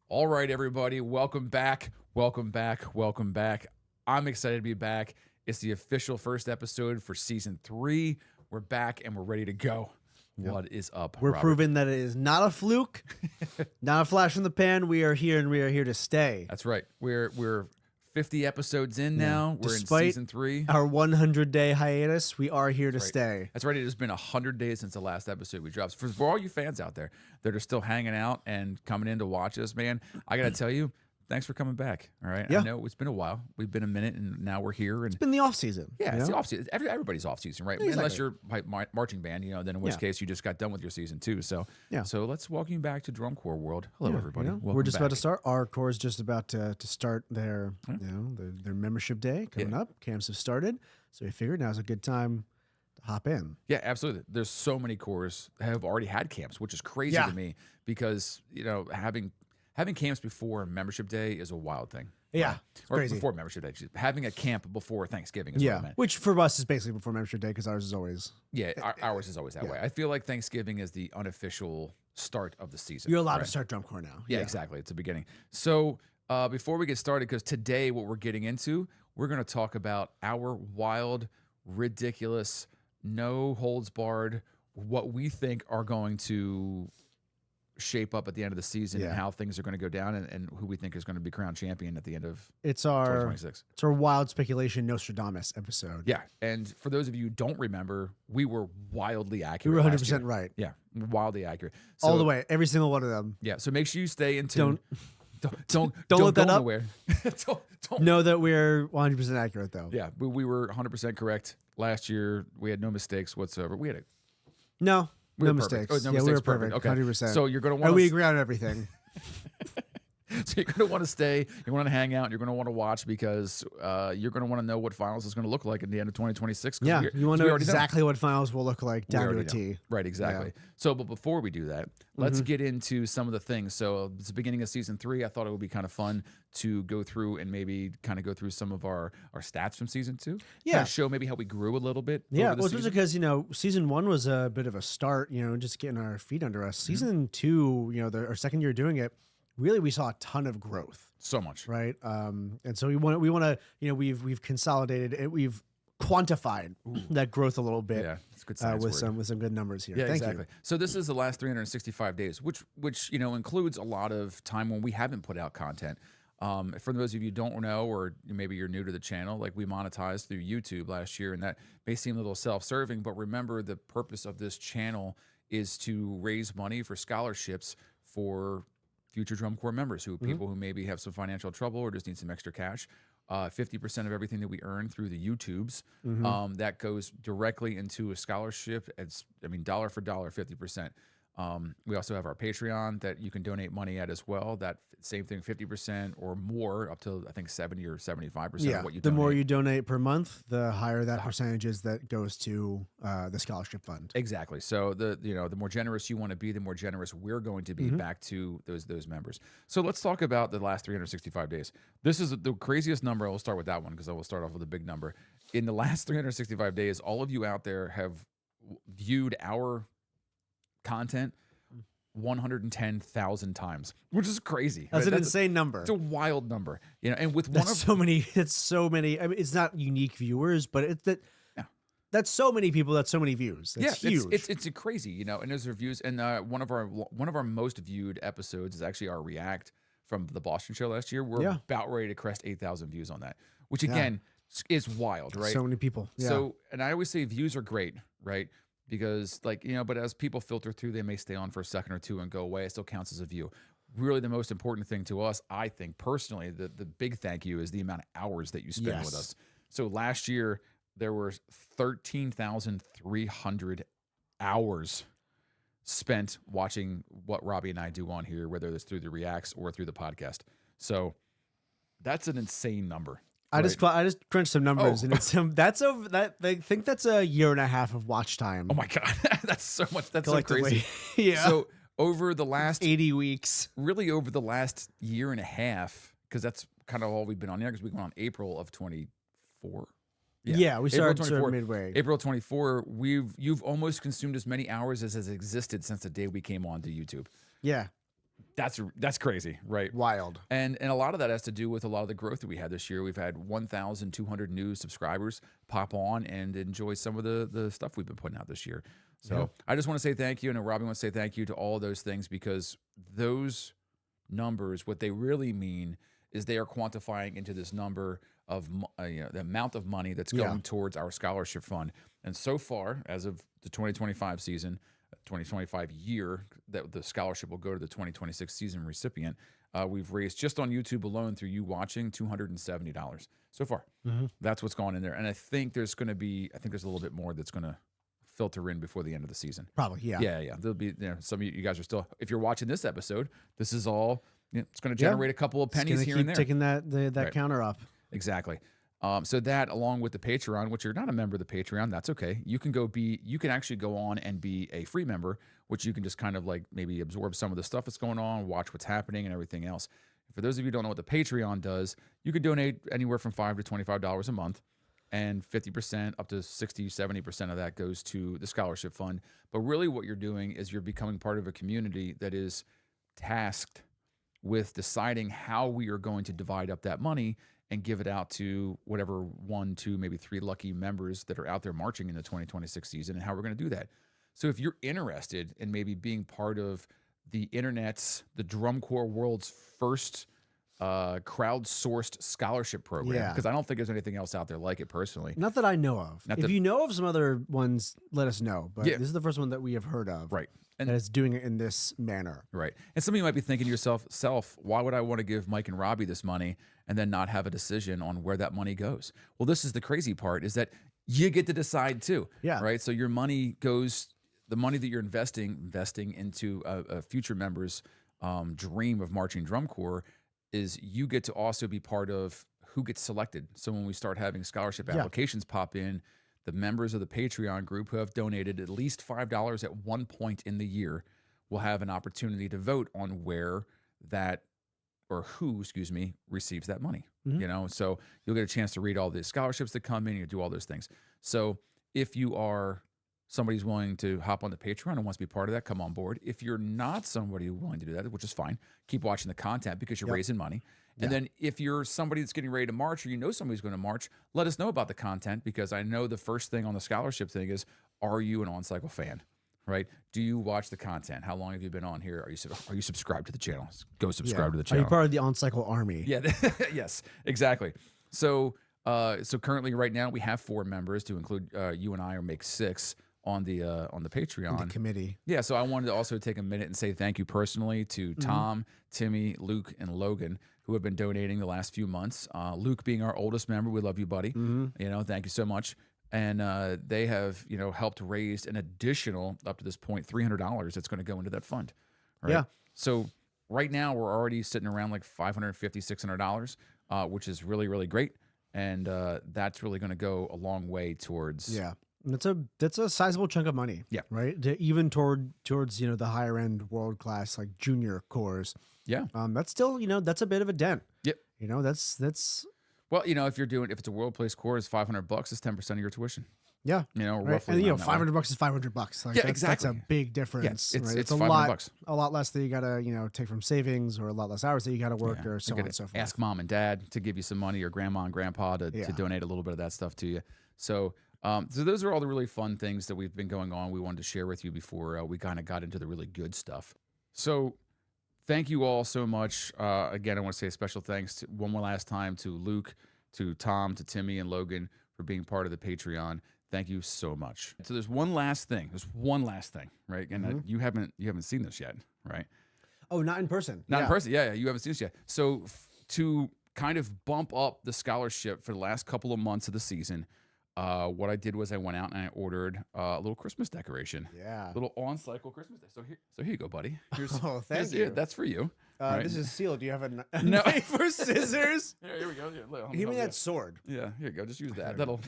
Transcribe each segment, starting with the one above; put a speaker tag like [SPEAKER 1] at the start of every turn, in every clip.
[SPEAKER 1] All right, everybody, welcome back. Welcome back. Welcome back. I'm excited to be back. It's the official first episode for season 3. We're back and we're ready to go.
[SPEAKER 2] Yep.
[SPEAKER 1] What is up,
[SPEAKER 2] We're
[SPEAKER 1] Robert?
[SPEAKER 2] proving that it is not a fluke, not a flash in the pan. We are here and we are here to stay.
[SPEAKER 1] That's right. We're 50 episodes in now. We're
[SPEAKER 2] Despite
[SPEAKER 1] in season 3.
[SPEAKER 2] Our 100-day hiatus, we are here to
[SPEAKER 1] Right.
[SPEAKER 2] stay.
[SPEAKER 1] That's right. It has been 100 days since the last episode we dropped. For all you fans out there that are still hanging out and coming in to watch us, man, I got to tell you, thanks for coming back. All right.
[SPEAKER 2] Yeah.
[SPEAKER 1] I know it's been a while. We've been a minute and now we're here. And
[SPEAKER 2] It's been the off season.
[SPEAKER 1] yeah, it's the off season. Everybody's off season, right?
[SPEAKER 2] Exactly.
[SPEAKER 1] Unless you're like marching band, then in which
[SPEAKER 2] Yeah.
[SPEAKER 1] case you just got done with your season 2. So
[SPEAKER 2] Yeah.
[SPEAKER 1] So let's welcome you back to Drum Corps World. Hello, everybody.
[SPEAKER 2] We're
[SPEAKER 1] Welcome
[SPEAKER 2] just
[SPEAKER 1] back.
[SPEAKER 2] about to start. Our core is just about to start their their membership day coming up. Camps have started, so we figured now's a good time to hop in.
[SPEAKER 1] Yeah, absolutely. There's so many corps that have already had camps, which is crazy
[SPEAKER 2] Yeah.
[SPEAKER 1] to me because having camps before membership day is a wild thing.
[SPEAKER 2] Yeah, it's
[SPEAKER 1] Or
[SPEAKER 2] crazy.
[SPEAKER 1] before membership day. Excuse me. Having a camp before Thanksgiving is what I
[SPEAKER 2] Yeah,
[SPEAKER 1] meant.
[SPEAKER 2] which for us is basically before membership day because ours is always.
[SPEAKER 1] Yeah, ours is always that way. I feel like Thanksgiving is the unofficial start of the season.
[SPEAKER 2] You're allowed
[SPEAKER 1] right?
[SPEAKER 2] to start drum corps now.
[SPEAKER 1] Yeah, exactly. It's the beginning. So before we get started, because today what we're getting into, we're going to talk about our wild, ridiculous, no holds barred, what we think are going to shape up at the end of the season and
[SPEAKER 2] Yeah.
[SPEAKER 1] how things are going to go down and who we think is going to be crowned champion at the end of
[SPEAKER 2] It's our
[SPEAKER 1] 2026.
[SPEAKER 2] it's our wild speculation Nostradamus episode.
[SPEAKER 1] Yeah. And for those of you who don't remember, we were wildly
[SPEAKER 2] You
[SPEAKER 1] accurate.
[SPEAKER 2] were
[SPEAKER 1] last
[SPEAKER 2] 100%
[SPEAKER 1] year.
[SPEAKER 2] right.
[SPEAKER 1] Yeah, wildly accurate.
[SPEAKER 2] All
[SPEAKER 1] So-
[SPEAKER 2] the way, every single one of them.
[SPEAKER 1] Yeah. So make sure you stay in tune. Don't
[SPEAKER 2] Don't
[SPEAKER 1] go
[SPEAKER 2] let that up.
[SPEAKER 1] nowhere. don't
[SPEAKER 2] Know that we're 100% accurate though.
[SPEAKER 1] Yeah, we were 100% correct last year. We had no mistakes whatsoever. We had
[SPEAKER 2] No,
[SPEAKER 1] we
[SPEAKER 2] no
[SPEAKER 1] were perfect.
[SPEAKER 2] mistakes.
[SPEAKER 1] Oh, no
[SPEAKER 2] yeah,
[SPEAKER 1] mistakes,
[SPEAKER 2] we were perfect.
[SPEAKER 1] Okay,
[SPEAKER 2] 100%.
[SPEAKER 1] so you're gonna
[SPEAKER 2] and
[SPEAKER 1] want
[SPEAKER 2] we
[SPEAKER 1] to.
[SPEAKER 2] agree on everything.
[SPEAKER 1] So you're gonna want to stay. You want to hang out. You're gonna want to watch because you're gonna want to know what finals is gonna look like at the end of 2026. 'cause
[SPEAKER 2] Yeah, you want to
[SPEAKER 1] we
[SPEAKER 2] know
[SPEAKER 1] already
[SPEAKER 2] exactly what finals will look like down to a
[SPEAKER 1] already
[SPEAKER 2] T.
[SPEAKER 1] Right, exactly. So, but before we do that, let's get into some of the things. So, it's the beginning of season 3. I thought it would be kind of fun to go through and maybe kind of go through some of our stats from season 2.
[SPEAKER 2] Yeah.
[SPEAKER 1] Kind of show maybe how we grew a little bit.
[SPEAKER 2] Yeah,
[SPEAKER 1] over the
[SPEAKER 2] well, especially
[SPEAKER 1] season.
[SPEAKER 2] because season 1 was a bit of a start. Just getting our feet under us. Season 2, our second year doing it, really we saw a ton of growth.
[SPEAKER 1] So much.
[SPEAKER 2] Right, and so we want to we've consolidated it, we've quantified that growth a little bit.
[SPEAKER 1] Yeah, it's a good science
[SPEAKER 2] with
[SPEAKER 1] word.
[SPEAKER 2] some good numbers here.
[SPEAKER 1] Yeah,
[SPEAKER 2] Thank
[SPEAKER 1] exactly. So this is the last 365 days, which includes a lot of time when we haven't put out content. For those of you who don't know, or maybe you're new to the channel, like we monetized through YouTube last year, and that may seem a little self-serving, but remember the purpose of this channel is to raise money for scholarships for future Drum Corps members, people who maybe have some financial trouble or just need some extra cash. 50% of everything that we earn through the YouTubes, that goes directly into a scholarship. It's, dollar for dollar, 50%. We also have our Patreon that you can donate money at as well. That same thing, 50% or more, up to I think 70 or 75%
[SPEAKER 2] Yeah,
[SPEAKER 1] of what you
[SPEAKER 2] the
[SPEAKER 1] donate.
[SPEAKER 2] more you donate per month, the higher that percentage is that goes to the scholarship fund.
[SPEAKER 1] Exactly. So the more generous you want to be, the more generous we're going to be back to those members. So let's talk about the last 365 days. This is the craziest number. I will start with that one because I will start off with a big number. In the last 365 days, all of you out there have viewed our content 110,000 times, which is crazy.
[SPEAKER 2] That's
[SPEAKER 1] right?
[SPEAKER 2] an insane number.
[SPEAKER 1] It's a wild number, and with
[SPEAKER 2] That's so many. It's so many. I mean, it's not unique viewers, but it's that.
[SPEAKER 1] Yeah.
[SPEAKER 2] That's so many people. That's so many views. That's huge.
[SPEAKER 1] It's crazy, and there's reviews, and one of our most viewed episodes is actually our react from the Boston show last year. We're about ready to crest 8,000 views on that, which again is wild, right?
[SPEAKER 2] So many people. Yeah.
[SPEAKER 1] So, and I always say views are great, right? Because but as people filter through, they may stay on for a second or two and go away. It still counts as a view. Really, the most important thing to us, I think personally, the big thank you is the amount of hours that you spend with us. So last year there were 13,300 hours spent watching what Robbie and I do on here, whether it's through the reacts or through the podcast. So that's an insane number.
[SPEAKER 2] I just crunched some numbers, and it's I think that's a year and a half of watch time.
[SPEAKER 1] Oh my God, that's so much. That's so
[SPEAKER 2] collectively.
[SPEAKER 1] crazy.
[SPEAKER 2] Yeah.
[SPEAKER 1] So over the last
[SPEAKER 2] 80 weeks.
[SPEAKER 1] really over the last year and a half, because that's kind of all we've been on here, because we went on April of 24.
[SPEAKER 2] Yeah, we
[SPEAKER 1] April
[SPEAKER 2] started
[SPEAKER 1] 24,
[SPEAKER 2] midway.
[SPEAKER 1] April 24. You've almost consumed as many hours as has existed since the day we came on to YouTube.
[SPEAKER 2] Yeah.
[SPEAKER 1] That's crazy, right?
[SPEAKER 2] Wild.
[SPEAKER 1] And a lot of that has to do with a lot of the growth that we had this year. We've had 1,200 new subscribers pop on and enjoy some of the stuff we've been putting out this year. So I just want to say thank you, and Robbie wants to say thank you to all of those things, because those numbers, what they really mean is they are quantifying into this number of the amount of money that's going towards our scholarship fund. And so far, as of the 2025 season, 2025 year that the scholarship will go to the 2026 season recipient, we've raised just on YouTube alone through you watching $270 so far. That's what's gone in there. And I think there's going to be, I think there's a little bit more that's going to filter in before the end of the season.
[SPEAKER 2] Probably, yeah.
[SPEAKER 1] Yeah. There'll be, some of you guys are still, if you're watching this episode, this is all, it's going to generate a couple of pennies here and there.
[SPEAKER 2] Taking that counter up.
[SPEAKER 1] Exactly. So that, along with the Patreon, which you're not a member of the Patreon, that's okay. You can actually go on and be a free member, which you can just kind of like maybe absorb some of the stuff that's going on, watch what's happening and everything else. For those of you who don't know what the Patreon does, you could donate anywhere from $5 to $25 a month, and 50% up to 60, 70% of that goes to the scholarship fund. But really what you're doing is you're becoming part of a community that is tasked with deciding how we are going to divide up that money and give it out to whatever 1, 2, maybe 3 lucky members that are out there marching in the 2026 season, and how we're going to do that. So if you're interested in maybe being part of the drum corps world's first crowdsourced scholarship program, because I don't think there's anything else out there like it personally.
[SPEAKER 2] Not that I know of. If you know of some other ones, let us know. But this is the first one that we have heard of.
[SPEAKER 1] Right. And
[SPEAKER 2] that is doing it in this manner.
[SPEAKER 1] Right. And some of you might be thinking to yourself, why would I want to give Mike and Robbie this money and then not have a decision on where that money goes? Well, this is the crazy part, is that you get to decide too.
[SPEAKER 2] Yeah.
[SPEAKER 1] Right. So your money goes, the money that you're investing into a future member's dream of marching drum corps, is you get to also be part of who gets selected. So when we start having scholarship applications pop in, the members of the Patreon group who have donated at least $5 at one point in the year will have an opportunity to vote on who receives that money. So you'll get a chance to read all the scholarships that come in, you do all those things. So if you are somebody who's willing to hop on the Patreon and wants to be part of that, come on board. If you're not somebody willing to do that, which is fine, keep watching the content because you're raising money. And then if you're somebody that's getting ready to march, or you know somebody's going to march, let us know about the content, because I know the first thing on the scholarship thing is, are you an On-Cycle fan? Right? Do you watch the content? How long have you been on here? Are you subscribed to the channel? Go subscribe to the channel.
[SPEAKER 2] Are you part of the On-Cycle army?
[SPEAKER 1] Yeah. Yes, exactly. So currently right now we have 4 members, to include you and I, or make 6 on the Patreon
[SPEAKER 2] the committee.
[SPEAKER 1] Yeah, so I wanted to also take a minute and say thank you personally to Tom, Timmy, Luke, and Logan, who have been donating the last few months. Luke being our oldest member, we love you, buddy. Thank you so much. And they have helped raise an additional, up to this point, $300 that's going to go into that fund. Right? Yeah. So right now we're already sitting around like $550, $600, which is really, really great. And that's really going to go a long way towards.
[SPEAKER 2] Yeah. That's a sizable chunk of money.
[SPEAKER 1] Yeah.
[SPEAKER 2] Right. Even towards the higher end world class, like junior corps.
[SPEAKER 1] Yeah.
[SPEAKER 2] That's still, that's a bit of a dent.
[SPEAKER 1] Yep.
[SPEAKER 2] That's.
[SPEAKER 1] Well, if it's a world place corps, it's $500, it's 10% of your tuition.
[SPEAKER 2] Yeah.
[SPEAKER 1] Roughly.
[SPEAKER 2] And $500 is $500. Like,
[SPEAKER 1] exactly.
[SPEAKER 2] That's a big difference.
[SPEAKER 1] Yeah, it's a
[SPEAKER 2] lot less that you gotta, take from savings, or a lot less hours that you gotta work, or so on and so forth.
[SPEAKER 1] Ask mom and dad to give you some money, or grandma and grandpa to donate a little bit of that stuff to you. So those are all the really fun things that we've been going on. We wanted to share with you before we kind of got into the really good stuff. So thank you all so much. Again, I want to say a special thanks one more last time to Luke, to Tom, to Timmy, and Logan for being part of the Patreon. Thank you so much. So there's one last thing. Right? And you haven't seen this yet, right?
[SPEAKER 2] Oh, not in person.
[SPEAKER 1] Not in person. Yeah, you haven't seen this yet. So to kind of bump up the scholarship for the last couple of months of the season, what I did was I went out and I ordered a little Christmas decoration.
[SPEAKER 2] Yeah.
[SPEAKER 1] Little on-cycle Christmas day. So here you go, buddy.
[SPEAKER 2] Thank you.
[SPEAKER 1] That's for you.
[SPEAKER 2] Right. This is sealed. Do you have a knife or scissors?
[SPEAKER 1] Here we go.
[SPEAKER 2] Give me that sword.
[SPEAKER 1] Yeah, here you go. Just use that. That'll.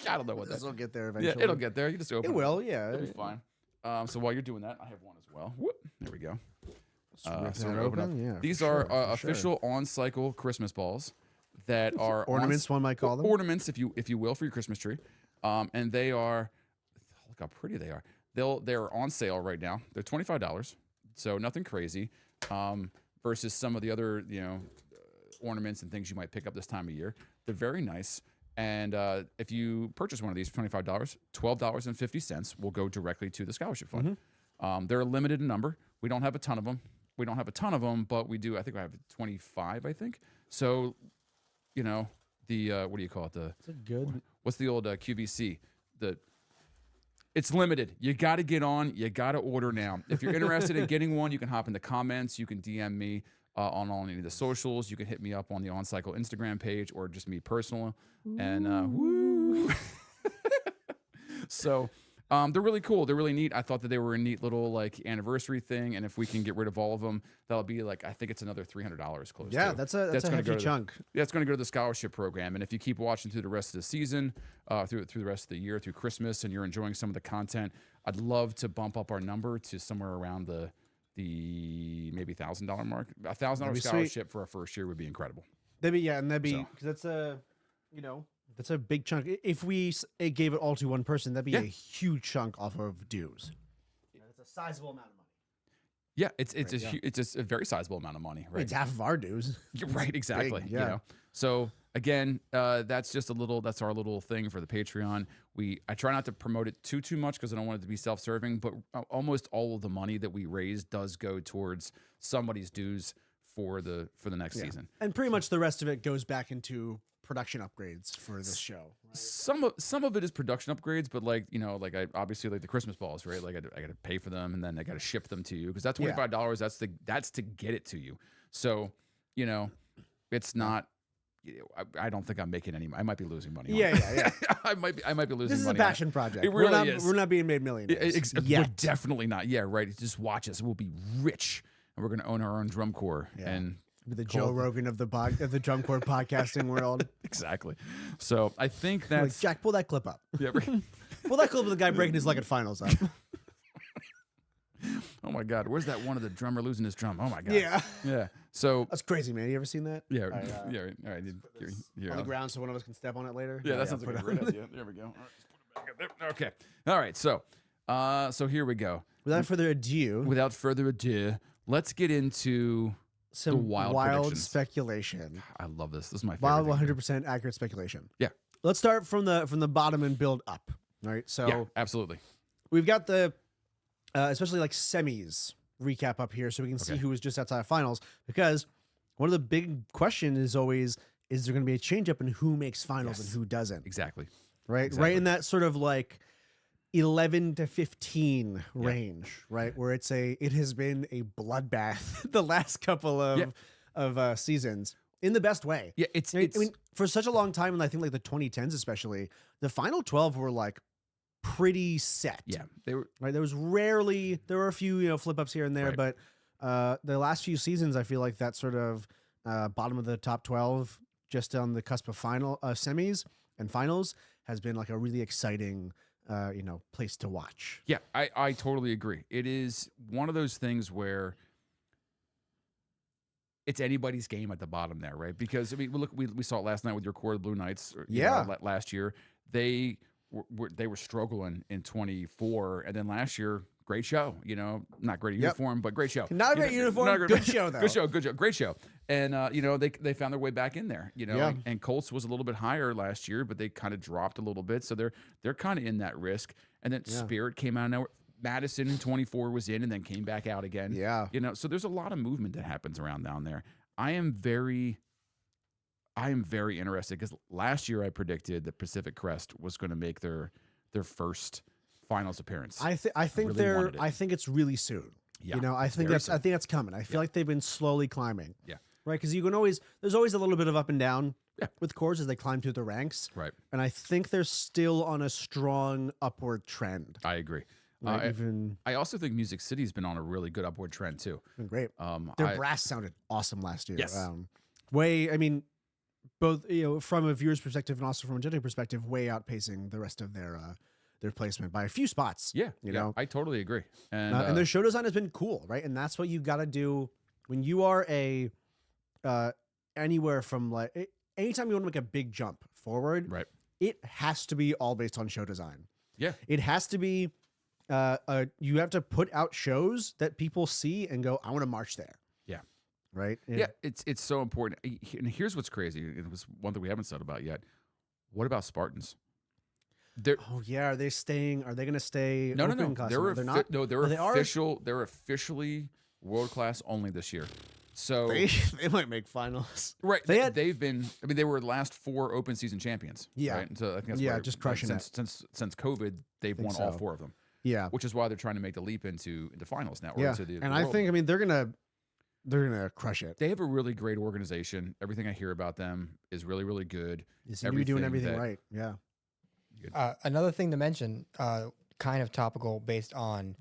[SPEAKER 1] I don't know what
[SPEAKER 2] this will get there eventually.
[SPEAKER 1] Yeah, it'll get there. You just open it.
[SPEAKER 2] It will. Yeah.
[SPEAKER 1] It'll be fine. So while you're doing that, I have one as well. Whoop. There we go.
[SPEAKER 2] So open up. Yeah,
[SPEAKER 1] these are official on-cycle Christmas balls that are
[SPEAKER 2] ornaments. One might call them
[SPEAKER 1] ornaments, if you will, for your Christmas tree. And they are. Look how pretty they are. They're on sale right now. They're $25. So nothing crazy. versus some of the other, ornaments and things you might pick up this time of year. They're very nice. And if you purchase one of these for $25, $12.50 will go directly to the scholarship fund. They're a limited number. We don't have a ton of them. But we do. I think I have 25. I think so. The what do you call it?
[SPEAKER 2] Is it good?
[SPEAKER 1] What's the old QVC? It's limited. You got to get on. You got to order now. If you're interested in getting one, you can hop in the comments. You can DM me on any of the socials. You can hit me up on the On Cycle Instagram page or just me personal. And woo. So they're really cool. They're really neat. I thought that they were a neat little like anniversary thing. And if we can get rid of all of them, that'll be like, I think it's another $300 close.
[SPEAKER 2] Yeah,
[SPEAKER 1] to.
[SPEAKER 2] that's a hefty chunk.
[SPEAKER 1] Yeah, it's going to go to the scholarship program. And if you keep watching through the rest of the season, through the rest of the year, through Christmas, and you're enjoying some of the content, I'd love to bump up our number to somewhere around the maybe $1,000 mark. $1,000 scholarship for our first year would be incredible.
[SPEAKER 2] That'd be because that's that's a big chunk. If we gave it all to one person, that'd be a huge chunk off of dues. It's a sizable amount of money.
[SPEAKER 1] Yeah, it's a very sizable amount of money, right?
[SPEAKER 2] It's half of our dues.
[SPEAKER 1] Right, exactly.
[SPEAKER 2] Big, yeah.
[SPEAKER 1] So again, that's our little thing for the Patreon. I try not to promote it too much because I don't want it to be self-serving, but almost all of the money that we raise does go towards somebody's dues for the next season.
[SPEAKER 2] And pretty much the rest of it goes back into production upgrades for this show. Right?
[SPEAKER 1] Some of it is production upgrades, but I obviously like the Christmas balls, right? Like I got to pay for them and then I got to ship them to you because that's $25. That's to get it to you. So, it's not. I don't think I'm making any. I might be losing money.
[SPEAKER 2] Yeah.
[SPEAKER 1] I might be losing money.
[SPEAKER 2] This is a passion project.
[SPEAKER 1] It really is.
[SPEAKER 2] We're not being made millionaires.
[SPEAKER 1] We're definitely not. Yeah, right. Just watch us. We'll be rich, and we're going to own our own drum corps and.
[SPEAKER 2] The Joe Rogan of the drum corps podcasting world.
[SPEAKER 1] Exactly. So I think that's
[SPEAKER 2] Jack. Pull that clip up.
[SPEAKER 1] Yeah,
[SPEAKER 2] pull that clip of the guy breaking his leg at finals up.
[SPEAKER 1] Oh my God, where's that one of the drummer losing his drum? Oh my God.
[SPEAKER 2] Yeah.
[SPEAKER 1] So
[SPEAKER 2] that's crazy, man. You ever seen that?
[SPEAKER 1] Yeah. All right.
[SPEAKER 2] On the ground, so one of us can step on it later.
[SPEAKER 1] Yeah, that sounds like a great idea. There we go. All right, just put it back up there. Okay. All right. So here we go.
[SPEAKER 2] Without further ado,
[SPEAKER 1] let's get into
[SPEAKER 2] some wild
[SPEAKER 1] speculation. I love this. This is my favorite.
[SPEAKER 2] Wild, 100% accurate speculation.
[SPEAKER 1] Yeah.
[SPEAKER 2] Let's start from the bottom and build up. All right. So
[SPEAKER 1] yeah, absolutely.
[SPEAKER 2] We've got the especially like semis recap up here, so we can see who was just outside of finals. Because one of the big questions is always, is there going to be a change up in who makes finals and who doesn't?
[SPEAKER 1] Exactly.
[SPEAKER 2] Right.
[SPEAKER 1] Exactly.
[SPEAKER 2] Right in that sort of like 11 to 15 range, right? Where it has been a bloodbath the last couple of seasons in the best way.
[SPEAKER 1] Yeah,
[SPEAKER 2] I mean, for such a long time, and I think like the 2010s especially, the final 12 were like pretty set.
[SPEAKER 1] Yeah, they were
[SPEAKER 2] right. There were a few flip ups here and there, but the last few seasons, I feel like that sort of bottom of the top 12, just on the cusp of final semis and finals, has been like a really exciting place to watch.
[SPEAKER 1] Yeah, I totally agree. It is one of those things where it's anybody's game at the bottom there, right? Because I mean, look, we saw it last night with your core Blue Knights. Last year they were struggling in 24, and then last year, great show. Not great uniform, but great show.
[SPEAKER 2] Not a great uniform, good show though.
[SPEAKER 1] Good show, great show. And they found their way back in there. And Colts was a little bit higher last year, but they kind of dropped a little bit, so they're kind of in that risk. And then Spirit came out now. Madison in 24 was in and then came back out again.
[SPEAKER 2] Yeah.
[SPEAKER 1] So there's a lot of movement that happens around down there. I am very interested because last year I predicted that Pacific Crest was going to make their first finals appearance.
[SPEAKER 2] I think it's really soon.
[SPEAKER 1] Yeah.
[SPEAKER 2] I think that's coming. I feel like they've been slowly climbing.
[SPEAKER 1] Yeah.
[SPEAKER 2] Right. Because there's always a little bit of up and down with cores as they climb through the ranks.
[SPEAKER 1] Right.
[SPEAKER 2] And I think they're still on a strong upward trend.
[SPEAKER 1] I agree. I also think Music City's been on a really good upward trend too.
[SPEAKER 2] Been great. Their brass sounded awesome last year.
[SPEAKER 1] Yes.
[SPEAKER 2] Both from a viewer's perspective and also from a judging perspective, way outpacing the rest of their placement by a few spots.
[SPEAKER 1] Yeah. I totally agree.
[SPEAKER 2] And their show design has been cool, right? And that's what you got to do when you are anywhere from like anytime you want to make a big jump forward.
[SPEAKER 1] Right.
[SPEAKER 2] It has to be all based on show design.
[SPEAKER 1] Yeah.
[SPEAKER 2] It has to be. You have to put out shows that people see and go, I want to march there. right?
[SPEAKER 1] Yeah, it's so important. And here's what's crazy. It was one thing we haven't said about yet. What about Spartans? They're
[SPEAKER 2] Oh yeah, are they staying? Are they going to stay?
[SPEAKER 1] no.
[SPEAKER 2] Open class? They're not.
[SPEAKER 1] No, they're
[SPEAKER 2] Oh, they are?
[SPEAKER 1] official. They're officially world class only this year. So
[SPEAKER 2] They might make finals.
[SPEAKER 1] right,
[SPEAKER 2] They had-
[SPEAKER 1] they've been. I mean, they were last 4 open season champions.
[SPEAKER 2] Yeah.
[SPEAKER 1] right? And so I think that's
[SPEAKER 2] Yeah,
[SPEAKER 1] why,
[SPEAKER 2] just crushing
[SPEAKER 1] since COVID, they've
[SPEAKER 2] Think
[SPEAKER 1] won all
[SPEAKER 2] so.
[SPEAKER 1] 4 of them.
[SPEAKER 2] Yeah,
[SPEAKER 1] Which is why they're trying to make the leap into finals now. Or
[SPEAKER 2] yeah.
[SPEAKER 1] into the
[SPEAKER 2] And I
[SPEAKER 1] world.
[SPEAKER 2] think they're gonna crush it.
[SPEAKER 1] They have a really great organization. Everything I hear about them is really, really good.
[SPEAKER 2] You seem to be doing
[SPEAKER 1] everything
[SPEAKER 2] everything
[SPEAKER 1] that-
[SPEAKER 2] right. Yeah.
[SPEAKER 3] Another thing to mention, kind of topical based on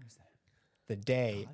[SPEAKER 3] the day.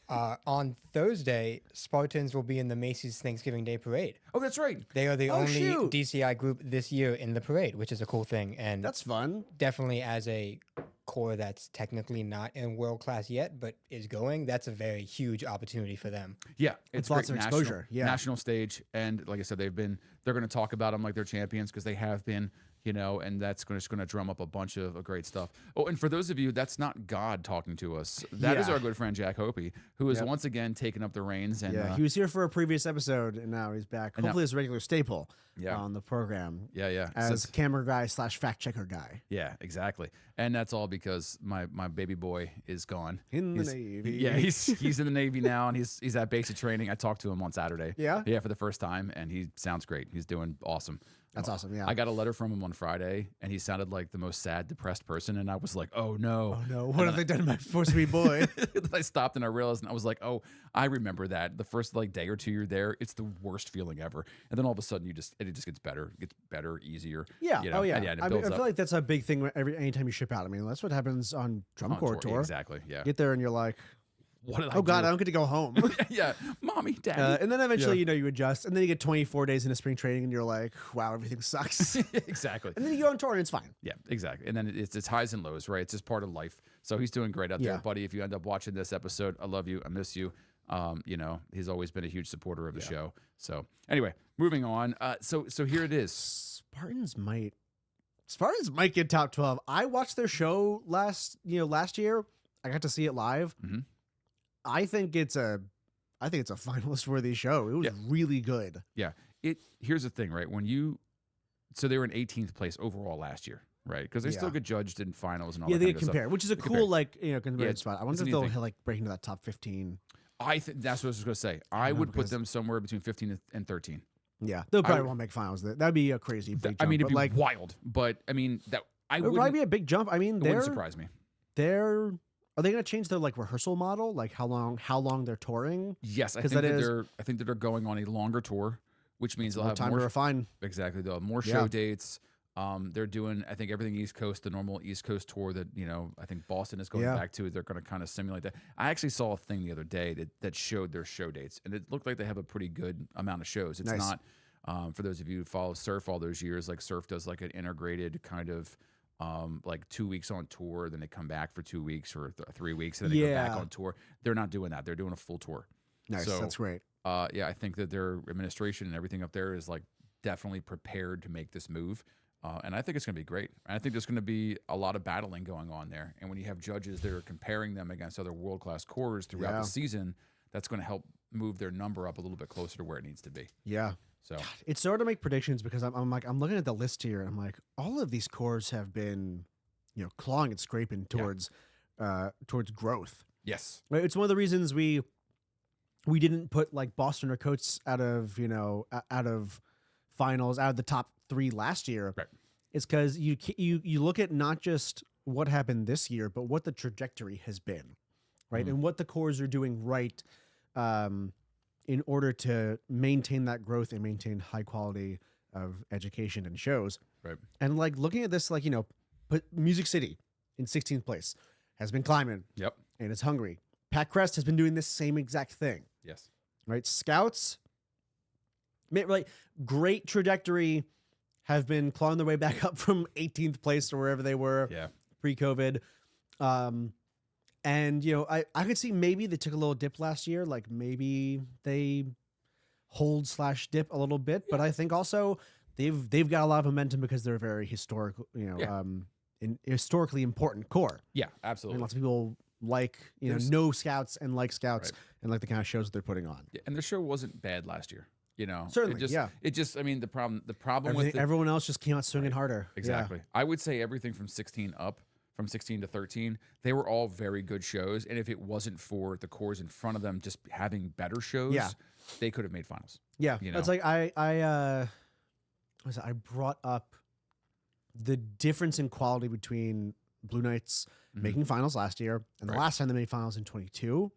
[SPEAKER 3] On Thursday, Spartans will be in the Macy's Thanksgiving Day Parade.
[SPEAKER 1] Oh, that's right.
[SPEAKER 3] They are the
[SPEAKER 2] Oh,
[SPEAKER 3] only
[SPEAKER 2] shoot.
[SPEAKER 3] DCI group this year in the parade, which is a cool thing. And
[SPEAKER 2] That's fun.
[SPEAKER 3] definitely as a core that's technically not in world class yet, but is going, that's a very huge opportunity for them.
[SPEAKER 1] Yeah,
[SPEAKER 2] It's
[SPEAKER 1] great
[SPEAKER 2] lots of exposure, yeah.
[SPEAKER 1] national stage, and like I said, they're going to talk about them like they're champions because they have been, and that's just going to drum up a bunch of great stuff. Oh, and for those of you, that's not God talking to us. That is
[SPEAKER 2] Yeah.
[SPEAKER 1] our good friend Jack Hopi, who is
[SPEAKER 2] Yep.
[SPEAKER 1] once again taking up the reins. And
[SPEAKER 2] Yeah, he was here for a previous episode, and now he's back.
[SPEAKER 1] And now-
[SPEAKER 2] Hopefully, as a regular staple
[SPEAKER 1] Yeah.
[SPEAKER 2] on the program
[SPEAKER 1] yeah,
[SPEAKER 2] as
[SPEAKER 1] Since-
[SPEAKER 2] camera guy / fact checker guy
[SPEAKER 1] yeah, exactly. And that's all because my baby boy is gone.
[SPEAKER 2] in the
[SPEAKER 1] He's-
[SPEAKER 2] Navy.
[SPEAKER 1] Yeah, he's in the Navy now, and he's at basic training. I talked to him on Saturday.
[SPEAKER 2] Yeah?
[SPEAKER 1] Yeah, for the first time, and he sounds great. He's doing awesome.
[SPEAKER 2] That's awesome. Yeah.
[SPEAKER 1] I got a letter from him on Friday, and he sounded like the most sad, depressed person, and I was like, "Oh no,
[SPEAKER 2] Oh no! What have they done to my poor sweet boy?
[SPEAKER 1] I stopped and I realized, and I was like, "Oh, I remember that. The first day or two you're there, it's the worst feeling ever, and then all of a sudden it just gets better, easier.
[SPEAKER 2] Yeah.
[SPEAKER 1] you know?
[SPEAKER 2] Oh yeah.
[SPEAKER 1] and and it
[SPEAKER 2] I mean, I
[SPEAKER 1] builds
[SPEAKER 2] feel
[SPEAKER 1] up
[SPEAKER 2] like that's a big thing anytime you ship out. I mean, that's what happens on Drum
[SPEAKER 1] on
[SPEAKER 2] Corps tour.
[SPEAKER 1] Exactly. Yeah.
[SPEAKER 2] Get there and you're like,
[SPEAKER 1] What did I
[SPEAKER 2] oh god,
[SPEAKER 1] do?
[SPEAKER 2] I don't get to go home.
[SPEAKER 1] Yeah, mommy, daddy.
[SPEAKER 2] And then eventually, you adjust, and then you get 24 days into spring training, and you're like, wow, everything sucks.
[SPEAKER 1] Exactly.
[SPEAKER 2] And then you go on tour, and it's fine.
[SPEAKER 1] Yeah, exactly. And then it's highs and lows, right? It's just part of life. So he's doing great out there,
[SPEAKER 2] Yeah.
[SPEAKER 1] buddy. If you end up watching this episode, I love you. I miss you. He's always been a huge supporter of the show. So anyway, moving on. So here it is.
[SPEAKER 2] Spartans might get top 12. I watched their show last year. I got to see it live.
[SPEAKER 1] Mhm.
[SPEAKER 2] I think it's a finalist worthy show. It was
[SPEAKER 1] Yeah.
[SPEAKER 2] really good.
[SPEAKER 1] Yeah. Here's the thing, right? So they were in 18th place overall last year, right? Because they still
[SPEAKER 2] Yeah.
[SPEAKER 1] get judged in finals and all
[SPEAKER 2] Yeah,
[SPEAKER 1] that
[SPEAKER 2] they
[SPEAKER 1] kind
[SPEAKER 2] get
[SPEAKER 1] of stuff.
[SPEAKER 2] compared, which is a
[SPEAKER 1] They
[SPEAKER 2] cool
[SPEAKER 1] compare.
[SPEAKER 2] compared spot. I
[SPEAKER 1] it's
[SPEAKER 2] wonder
[SPEAKER 1] a
[SPEAKER 2] if
[SPEAKER 1] neat
[SPEAKER 2] they'll
[SPEAKER 1] thing.
[SPEAKER 2] break into that top 15.
[SPEAKER 1] I think that's what I was going to say. I
[SPEAKER 2] know,
[SPEAKER 1] would put
[SPEAKER 2] because-
[SPEAKER 1] them somewhere between 15 and 13.
[SPEAKER 2] Yeah, they'll probably
[SPEAKER 1] would-
[SPEAKER 2] won't make finals. That'd be a crazy big jump.
[SPEAKER 1] I mean, it'd
[SPEAKER 2] but
[SPEAKER 1] be
[SPEAKER 2] like,
[SPEAKER 1] wild, but I mean, that I
[SPEAKER 2] it would
[SPEAKER 1] wouldn't,
[SPEAKER 2] probably be a big jump. I mean,
[SPEAKER 1] it wouldn't surprise me.
[SPEAKER 2] are they going to change their rehearsal model? Like how long they're touring?
[SPEAKER 1] Yes, I
[SPEAKER 2] 'Cause
[SPEAKER 1] think
[SPEAKER 2] that
[SPEAKER 1] that
[SPEAKER 2] is-
[SPEAKER 1] I think that they're going on a longer tour, which means they'll have
[SPEAKER 2] time
[SPEAKER 1] more
[SPEAKER 2] to refine.
[SPEAKER 1] exactly. They'll have more
[SPEAKER 2] Yeah.
[SPEAKER 1] show dates. They're doing, I think, everything East Coast, the normal East Coast tour that I think Boston is going
[SPEAKER 2] Yeah.
[SPEAKER 1] back to. They're going to kind of simulate that. I actually saw a thing the other day that showed their show dates, and it looked like they have a pretty good amount of shows. It's
[SPEAKER 2] Nice.
[SPEAKER 1] not for those of you who follow Surf all those years. Like Surf does like an integrated kind of. 2 weeks on tour, then they come back for 2 weeks or 3 weeks, and then they go back
[SPEAKER 2] Yeah.
[SPEAKER 1] on tour. They're not doing that. They're doing a full tour.
[SPEAKER 2] Nice,
[SPEAKER 1] So,
[SPEAKER 2] that's great.
[SPEAKER 1] I think that their administration and everything up there is definitely prepared to make this move. And I think it's going to be great. And I think there's going to be a lot of battling going on there. And when you have judges that are comparing them against other world-class corps throughout
[SPEAKER 2] Yeah.
[SPEAKER 1] the season, that's going to help move their number up a little bit closer to where it needs to be.
[SPEAKER 2] Yeah.
[SPEAKER 1] So
[SPEAKER 2] It's hard to make predictions because I'm looking at the list here and I'm like, all of these cores have been, clawing and scraping towards growth.
[SPEAKER 1] yes,
[SPEAKER 2] Right? It's one of the reasons we didn't put Boston or Coates out of finals, out of the top 3 last year.
[SPEAKER 1] Right.
[SPEAKER 2] It's because you look at not just what happened this year, but what the trajectory has been, right?
[SPEAKER 1] Mhm.
[SPEAKER 2] And what the cores are doing right in order to maintain that growth and maintain high quality of education and shows.
[SPEAKER 1] right.
[SPEAKER 2] And looking at this, put Music City in 16th place has been climbing
[SPEAKER 1] Yep.
[SPEAKER 2] and it's hungry. Pat Crest has been doing this same exact thing,
[SPEAKER 1] Yes.
[SPEAKER 2] right? Scouts, great trajectory, have been clawing their way back up from 18th place or wherever they were
[SPEAKER 1] Yeah.
[SPEAKER 2] pre-COVID. And I could see maybe they took a little dip last year, maybe they hold/dip a little bit, but I think also they've got a lot of momentum because they're a very historic, historically important core.
[SPEAKER 1] Yeah.
[SPEAKER 2] And
[SPEAKER 1] Absolutely.
[SPEAKER 2] lots of people know scouts and like scouts.
[SPEAKER 1] Right.
[SPEAKER 2] and like the kind of shows that they're putting on.
[SPEAKER 1] Yeah, and the show wasn't bad last year. You know,
[SPEAKER 2] Certainly,
[SPEAKER 1] it just, I mean, the problem with
[SPEAKER 2] Everyone else just came out swinging harder.
[SPEAKER 1] exactly. I would say everything from 16 up, from 16 to 13, they were all very good shows. And if it wasn't for the cores in front of them just having better shows, they could have made finals.
[SPEAKER 2] Yeah,
[SPEAKER 1] you know?
[SPEAKER 2] it's like I brought up the difference in quality between Blue Knights making finals last year and the last time they made finals in 22.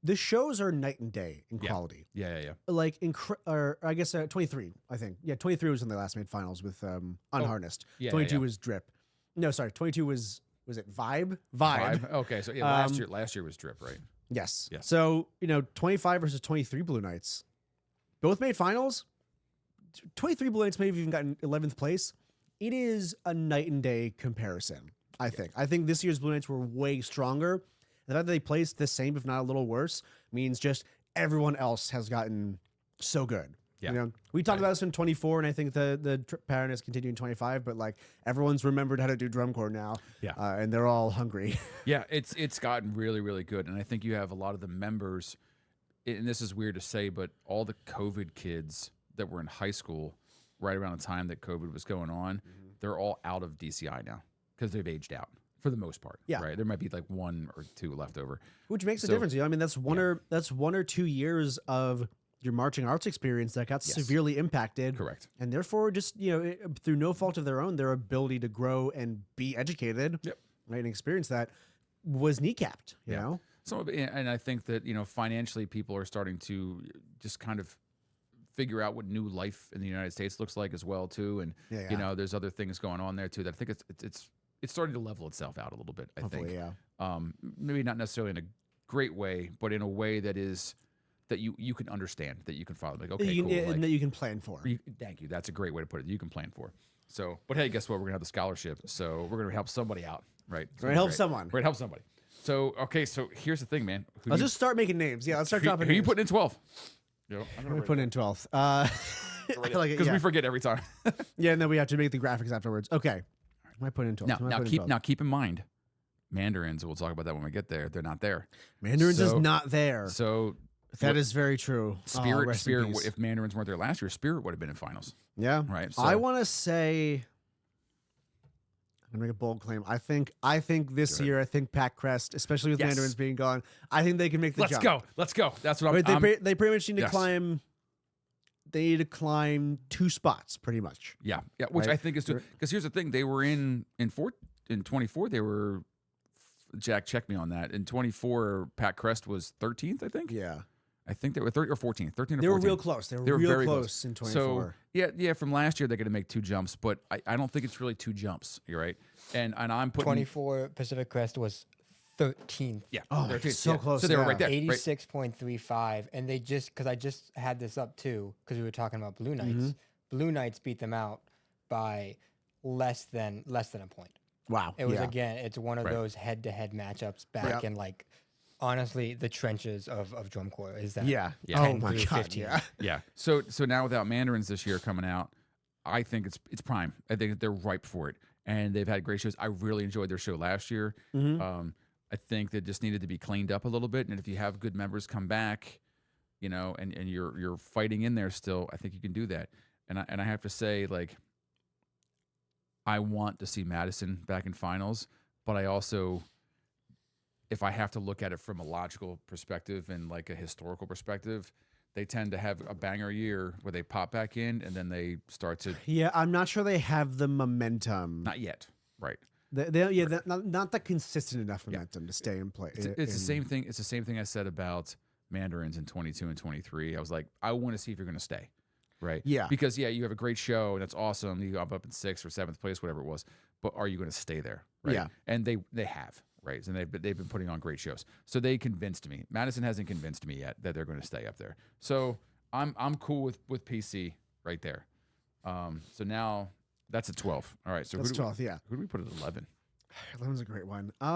[SPEAKER 2] The shows are night and day in quality.
[SPEAKER 1] Yeah.
[SPEAKER 2] Like or I guess 23. I think 23 was when they last made finals with Unharnessed. 22 was Drip. No, sorry, 22 was it Vibe? Vibe.
[SPEAKER 1] Okay, so last year was Drip, right?
[SPEAKER 2] Yes.
[SPEAKER 1] Yes.
[SPEAKER 2] So 25 versus 23 Blue Knights, both made finals. 23 Blue Knights may have even gotten 11th place. It is a night and day comparison. I think this year's Blue Knights were way stronger. The fact that they placed the same, if not a little worse, means just everyone else has gotten so good.
[SPEAKER 1] Yeah.
[SPEAKER 2] You know, we talked about this in 24, and I think the pattern has continued in 25. But like everyone's remembered how to do drum corps now, and they're all hungry.
[SPEAKER 1] Yeah, it's gotten really, really good, and I think you have a lot of the members. And this is weird to say, but all the COVID kids that were in high school right around the time that COVID was going on, they're all out of DCI now because they've aged out. For the most part, right? There might be like 1 or 2 left over,
[SPEAKER 2] which makes a difference. You know, I mean, that's one or 2 years of your marching arts experience that got severely impacted.
[SPEAKER 1] Correct, and
[SPEAKER 2] therefore, just through no fault of their own, their ability to grow and be educated, right, and experience that was kneecapped. You know,
[SPEAKER 1] so and I think that financially, people are starting to just kind of figure out what new life in the United States looks like as well too, and there's other things going on there too that I think it's starting to level itself out a little bit. I think, maybe not necessarily in a great way, but in a way that is that you can understand, that you can follow. Like, okay, cool,
[SPEAKER 2] and that you can plan for.
[SPEAKER 1] Thank you. That's a great way to put it. You can plan for. So, but hey, guess what? We're gonna have the scholarship, so we're gonna help somebody out, right?
[SPEAKER 2] We're gonna help someone.
[SPEAKER 1] We're gonna help somebody. So, okay, so here's the thing, man.
[SPEAKER 2] Let's just start making names. Yeah, let's start dropping.
[SPEAKER 1] Who
[SPEAKER 2] names.
[SPEAKER 1] you putting in 12?
[SPEAKER 2] I'm putting in 12th.
[SPEAKER 1] Because we forget every time.
[SPEAKER 2] Yeah, and then we have to make the graphics afterwards. Okay. Am I putting in 12?
[SPEAKER 1] Now keep in mind, Mandarins. We'll talk about that when we get there. They're not there.
[SPEAKER 2] Mandarins is not there.
[SPEAKER 1] So
[SPEAKER 2] that is very true.
[SPEAKER 1] Spirit. If Mandarins weren't there last year, Spirit would have been in finals.
[SPEAKER 2] Yeah.
[SPEAKER 1] Right. So,
[SPEAKER 2] I want to say, I'm gonna make a bold claim. I think this year, I think Pack Crest, especially with Mandarins being gone, I think they can make the jump.
[SPEAKER 1] Let's go. That's what
[SPEAKER 2] they pretty much need to climb. They need to climb 2 spots, pretty much.
[SPEAKER 1] Yeah, which I think is because here's the thing: they were in 24. They were Jack. Check me on that. In 24, Pat Crest was 13th, I think.
[SPEAKER 2] Yeah,
[SPEAKER 1] I think they were 13 or 14th. 13 or 14.
[SPEAKER 2] They were real close. They were real close in 24.
[SPEAKER 1] So yeah. From last year, they're going to make 2 jumps, but I don't think it's really 2 jumps. You're right, and I'm putting
[SPEAKER 3] 24. Pacific Crest was 13th.
[SPEAKER 1] Yeah.
[SPEAKER 2] Oh, 13th. So close.
[SPEAKER 1] So they were right there.
[SPEAKER 3] 86.35. And they because I just had this up too, because we were talking about Blue Knights. Blue Knights beat them out by less than a point.
[SPEAKER 2] Wow.
[SPEAKER 3] It was it's one of those head-to-head matchups back in like honestly the trenches of drum corps. Is that 10
[SPEAKER 2] oh my
[SPEAKER 3] through
[SPEAKER 2] God,
[SPEAKER 3] 15.
[SPEAKER 1] Yeah. So now without Mandarins this year coming out, I think it's prime. I think they're ripe for it. And they've had great shows. I really enjoyed their show last year. I think that just needed to be cleaned up a little bit. And if you have good members come back, and you're fighting in there still, I think you can do that. And I have to say, like, I want to see Madison back in finals, but I also, if I have to look at it from a logical perspective and like a historical perspective, they tend to have a banger year where they pop back in and then they start to.
[SPEAKER 2] Yeah, I'm not sure they have the momentum.
[SPEAKER 1] Not yet, right?
[SPEAKER 2] Not the consistent enough momentum to stay in play.
[SPEAKER 1] It's the same thing. It's the same thing I said about Mandarins in 22 and 23. I was like, I want to see if you're going to stay, right?
[SPEAKER 2] Yeah.
[SPEAKER 1] Because you have a great show and it's awesome. You go up in 6th or 7th place, whatever it was. But are you going to stay there? Right?
[SPEAKER 2] Yeah.
[SPEAKER 1] And they have, right? And they've been putting on great shows. So they convinced me. Madison hasn't convinced me yet that they're going to stay up there. So I'm cool with PC right there. So now. That's a 12. All right. So
[SPEAKER 2] that's 12. Yeah.
[SPEAKER 1] Who do we put at 11?
[SPEAKER 2] 11's a great one.
[SPEAKER 1] I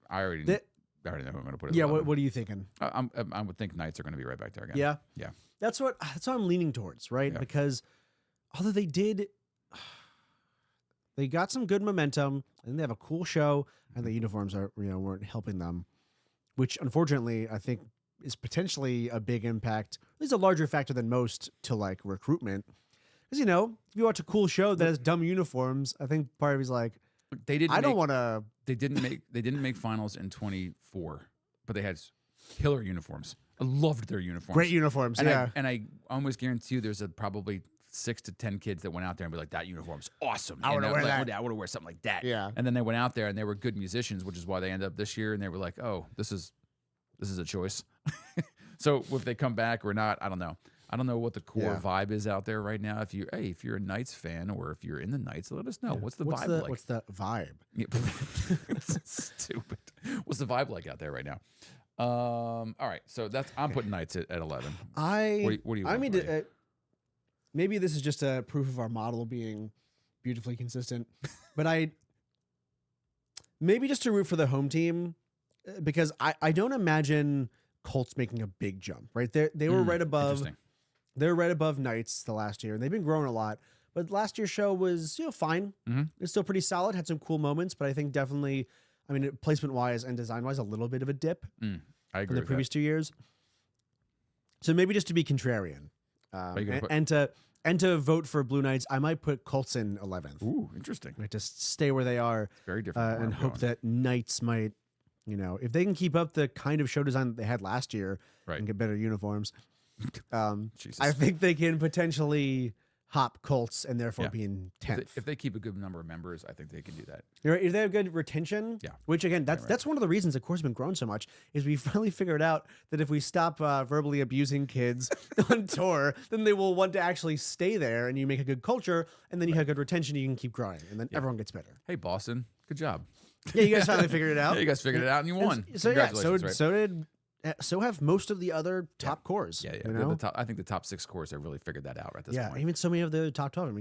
[SPEAKER 1] already know who I'm going to put at 11.
[SPEAKER 2] Yeah. What are you thinking?
[SPEAKER 1] I would think Knights are going to be right back there again.
[SPEAKER 2] Yeah.
[SPEAKER 1] Yeah.
[SPEAKER 2] That's what I'm leaning towards, right?
[SPEAKER 1] Yeah.
[SPEAKER 2] Because although they did they got some good momentum, and they have a cool show, and the uniforms are weren't helping them, which unfortunately I think is potentially a big impact, at least a larger factor than most to like recruitment. Because if you watch a cool show that has dumb uniforms, I think part of he's like,
[SPEAKER 1] They didn't.
[SPEAKER 2] I don't want to.
[SPEAKER 1] They didn't make finals in 24, but they had killer uniforms. I loved their uniforms.
[SPEAKER 2] Great uniforms,
[SPEAKER 1] And
[SPEAKER 2] yeah.
[SPEAKER 1] I almost guarantee you there's probably 6 to 10 kids that went out there and be like, that uniform's awesome.
[SPEAKER 2] I wanna wear that.
[SPEAKER 1] I want to wear something like that.
[SPEAKER 2] Yeah.
[SPEAKER 1] And then they went out there and they were good musicians, which is why they ended up this year. And they were like, oh, this is a choice. So if they come back or not, I don't know. I don't know what the core vibe is out there right now. If you're a Knights fan or if you're in the Knights, let us know. What's the vibe like?
[SPEAKER 2] What's the vibe?
[SPEAKER 1] Yeah. Stupid. What's the vibe like out there right now? All right, so I'm putting Knights at 11. What do you want, buddy?
[SPEAKER 2] Maybe this is just a proof of our model being beautifully consistent, but maybe just to root for the home team, because I don't imagine Colts making a big jump. Right, they were right above.
[SPEAKER 1] Interesting.
[SPEAKER 2] They were right above Knights the last year, and they've been growing a lot. But last year's show was fine.
[SPEAKER 1] Mm-hmm.
[SPEAKER 2] It's still pretty solid. Had some cool moments, but I think definitely, placement wise and design wise, a little bit of a dip.
[SPEAKER 1] I agree
[SPEAKER 2] In the
[SPEAKER 1] with
[SPEAKER 2] previous 2 years. So maybe just to be contrarian, and to vote for Blue Knights, I might put Colts in 11th.
[SPEAKER 1] Ooh, interesting.
[SPEAKER 2] Might just stay where they are.
[SPEAKER 1] Very different. from where
[SPEAKER 2] And
[SPEAKER 1] I'm
[SPEAKER 2] hope
[SPEAKER 1] going.
[SPEAKER 2] that Knights might, if they can keep up the kind of show design that they had last year
[SPEAKER 1] Right.
[SPEAKER 2] and get better uniforms,
[SPEAKER 1] Jesus.
[SPEAKER 2] I think they can potentially hop Colts and therefore
[SPEAKER 1] Yeah.
[SPEAKER 2] be in
[SPEAKER 1] If
[SPEAKER 2] 10th.
[SPEAKER 1] they keep a good number of members, I think they can do that.
[SPEAKER 2] If they have good retention,
[SPEAKER 1] Yeah.
[SPEAKER 2] which again, that's one of the reasons the course has been growing so much, is we finally figured out that if we stop verbally abusing kids on tour, then they will want to actually stay there, and you make a good culture, and then you have good retention, you can keep growing, and then everyone gets better.
[SPEAKER 1] Hey, Boston, good job.
[SPEAKER 2] Yeah, you guys finally figured it out.
[SPEAKER 1] Yeah, you guys figured it out and you won.
[SPEAKER 2] So yeah,
[SPEAKER 1] Congratulations, right?
[SPEAKER 2] so have most of the other top cores.
[SPEAKER 1] Yeah.
[SPEAKER 2] You know?
[SPEAKER 1] I think the top 6 cores have really figured that out at this
[SPEAKER 2] Yeah,
[SPEAKER 1] point.
[SPEAKER 2] even so many of the top 12.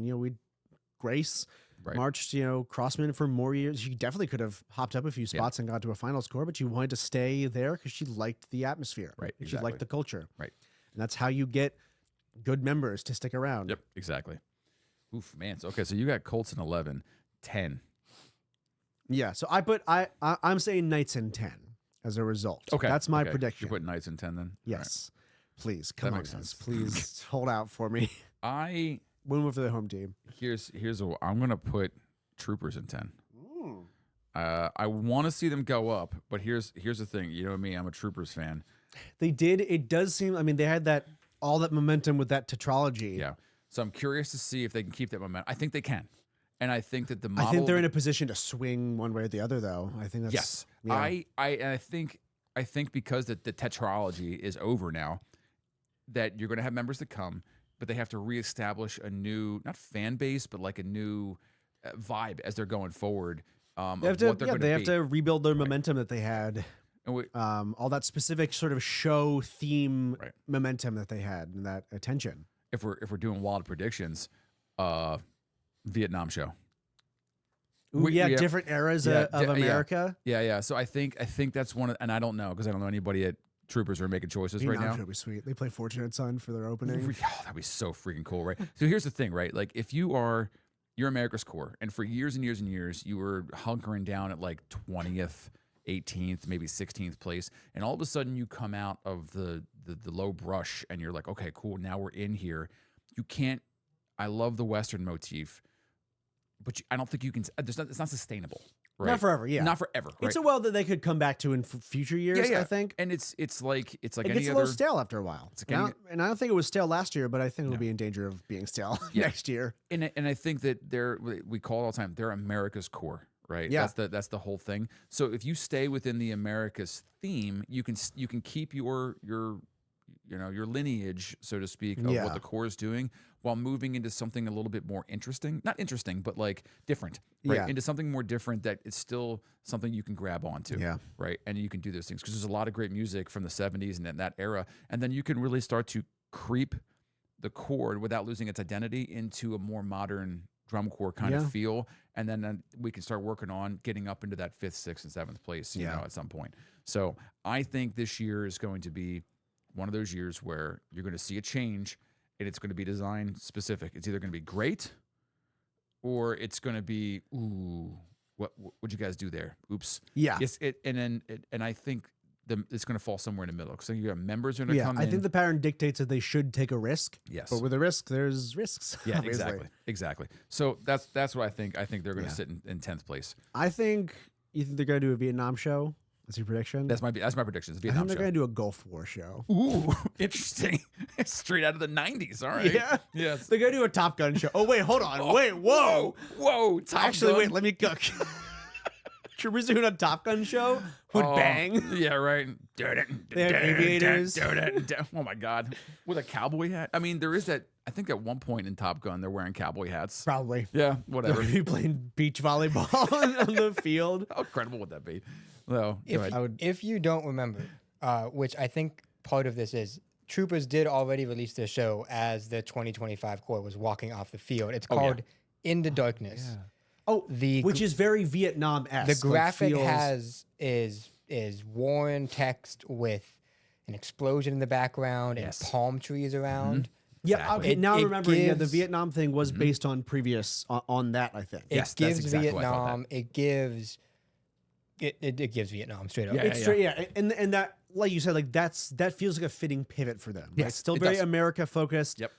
[SPEAKER 2] Grace
[SPEAKER 1] Right.
[SPEAKER 2] marched, Crossman for more years. She definitely could have hopped up a few spots and got to a final score, but she wanted to stay there because she liked the atmosphere.
[SPEAKER 1] Right,
[SPEAKER 2] She
[SPEAKER 1] exactly.
[SPEAKER 2] liked the culture.
[SPEAKER 1] Right.
[SPEAKER 2] And that's how you get good members to stick around.
[SPEAKER 1] Yep, exactly. Oof, man. So you got Colts in 11, 10.
[SPEAKER 2] Yeah. So I'm saying Knights in 10 as a result.
[SPEAKER 1] Okay.
[SPEAKER 2] That's my
[SPEAKER 1] okay.
[SPEAKER 2] prediction.
[SPEAKER 1] You're putting Knights in 10 then?
[SPEAKER 2] Yes. Please come on,
[SPEAKER 1] makes
[SPEAKER 2] guys.
[SPEAKER 1] sense.
[SPEAKER 2] Please hold out for me.
[SPEAKER 1] All right.
[SPEAKER 2] Win for the home team.
[SPEAKER 1] Here's what I'm gonna put Troopers in 10. I want to see them go up, but here's the thing. You know me, I'm a Troopers fan.
[SPEAKER 2] They did. It does seem. They had all that momentum with that tetralogy.
[SPEAKER 1] Yeah. So I'm curious to see if they can keep that momentum. I think they can, and I think that the model.
[SPEAKER 2] I think they're in a position to swing one way or the other, though. I think that's
[SPEAKER 1] Yes.
[SPEAKER 2] Yeah.
[SPEAKER 1] I think because the tetralogy is over now, that you're going to have members that come, but they have to reestablish a new, not fan base, but like a new vibe as they're going forward.
[SPEAKER 2] They have to rebuild their momentum that they had.
[SPEAKER 1] And
[SPEAKER 2] All that specific sort of show theme
[SPEAKER 1] Right.
[SPEAKER 2] momentum that they had and that attention.
[SPEAKER 1] if we're doing wild predictions, Vietnam show. We have-
[SPEAKER 2] different eras
[SPEAKER 1] yeah,
[SPEAKER 2] of America.
[SPEAKER 1] Yeah. So I think that's one of, and I don't know because I don't know anybody at Troopers who are making choices right now.
[SPEAKER 2] Would be sweet. They play Fortunate Son for their opening.
[SPEAKER 1] Oh, that'd be so freaking cool, right? So here's the thing, right? Like if you're America's core, and for years and years and years, you were hunkering down at like 20th, 18th, maybe 16th place, and all of a sudden you come out of the low brush, and you're like, okay, cool, now we're in here. You can't. I love the Western motif, but I don't think you can. It's not sustainable. Right?
[SPEAKER 2] Not forever, yeah.
[SPEAKER 1] Not forever. Right?
[SPEAKER 2] It's a well that they could come back to in future years,
[SPEAKER 1] yeah.
[SPEAKER 2] I think.
[SPEAKER 1] And it's like
[SPEAKER 2] It
[SPEAKER 1] any
[SPEAKER 2] gets a
[SPEAKER 1] other
[SPEAKER 2] little stale after a while.
[SPEAKER 1] It's like
[SPEAKER 2] And I don't think it was stale last year, but I think it'll be in danger of being stale next year.
[SPEAKER 1] And I think that we call it all the time, they're America's core, right?
[SPEAKER 2] Yeah.
[SPEAKER 1] That's the whole thing. So if you stay within the America's theme, you can keep your lineage, so to speak, of what the core is doing, while moving into something a little bit more interesting. Not interesting, but like different, right?
[SPEAKER 2] Yeah.
[SPEAKER 1] Into something more different that it's still something you can grab onto,
[SPEAKER 2] Yeah.
[SPEAKER 1] right? And you can do those things because there's a lot of great music from the 70s and that era. And then you can really start to creep the chord without losing its identity into a more modern drum corps kind of feel. And then we can start working on getting up into that 5th, 6th, and 7th place, you know, at some point. So I think this year is going to be one of those years where you're going to see a change, and it's going to be design specific. It's either going to be great or it's going to be, ooh, what'd you guys do there? Oops.
[SPEAKER 2] Yeah.
[SPEAKER 1] And I think it's going to fall somewhere in the middle. So you have members are going to
[SPEAKER 2] Yeah,
[SPEAKER 1] come
[SPEAKER 2] I
[SPEAKER 1] in.
[SPEAKER 2] think the pattern dictates that they should take a risk.
[SPEAKER 1] Yes.
[SPEAKER 2] But with a risk, there's risks.
[SPEAKER 1] Yeah,
[SPEAKER 2] obviously.
[SPEAKER 1] exactly. So that's what I think. I think they're going to sit in 10th place.
[SPEAKER 2] I think you think they're going to do a Vietnam show. That's your prediction?
[SPEAKER 1] That's my prediction. It's a
[SPEAKER 2] I
[SPEAKER 1] Vietnam
[SPEAKER 2] think they're
[SPEAKER 1] show.
[SPEAKER 2] going to do a Gulf War show.
[SPEAKER 1] Ooh, interesting. It's straight out of the 90s. All right.
[SPEAKER 2] Yeah.
[SPEAKER 1] Yes.
[SPEAKER 2] They're going to do a Top Gun show. Oh, wait, hold on.
[SPEAKER 1] Oh,
[SPEAKER 2] wait, whoa.
[SPEAKER 1] Whoa. Top
[SPEAKER 2] Actually,
[SPEAKER 1] Gun.
[SPEAKER 2] wait, let me cook. Troopers doing a Top Gun show would bang.
[SPEAKER 1] Yeah, right.
[SPEAKER 2] They have aviators.
[SPEAKER 1] Oh my God. With a cowboy hat. I mean, there is that. I think at one point in Top Gun, they're wearing cowboy hats.
[SPEAKER 2] Probably.
[SPEAKER 1] Yeah,
[SPEAKER 2] They're
[SPEAKER 1] whatever.
[SPEAKER 2] going to be playing beach volleyball on the field.
[SPEAKER 1] How incredible would that be? Well, go ahead.
[SPEAKER 3] If you don't remember, which I think part of this is, Troopers did already release their show as the 2025 Corps was walking off the field. It's called In the Darkness.
[SPEAKER 2] Oh, which is very Vietnam-esque.
[SPEAKER 3] The graphic is worn text with an explosion in the background and palm trees around.
[SPEAKER 2] Yeah,
[SPEAKER 1] Exactly.
[SPEAKER 2] okay, now
[SPEAKER 3] It
[SPEAKER 2] remembering, the
[SPEAKER 3] gives-
[SPEAKER 2] Vietnam thing was based on previous, on that, I think.
[SPEAKER 3] It
[SPEAKER 1] Yes, that's
[SPEAKER 3] gives
[SPEAKER 1] exactly what I thought
[SPEAKER 3] Vietnam. It gives. It gives Vietnam straight up.
[SPEAKER 1] Yeah.
[SPEAKER 2] It's straight, and that, like you said, like that feels like a fitting pivot for them. Right?
[SPEAKER 1] Yes,
[SPEAKER 2] It's still
[SPEAKER 1] it
[SPEAKER 2] very
[SPEAKER 1] does.
[SPEAKER 2] America focused.
[SPEAKER 1] Yep.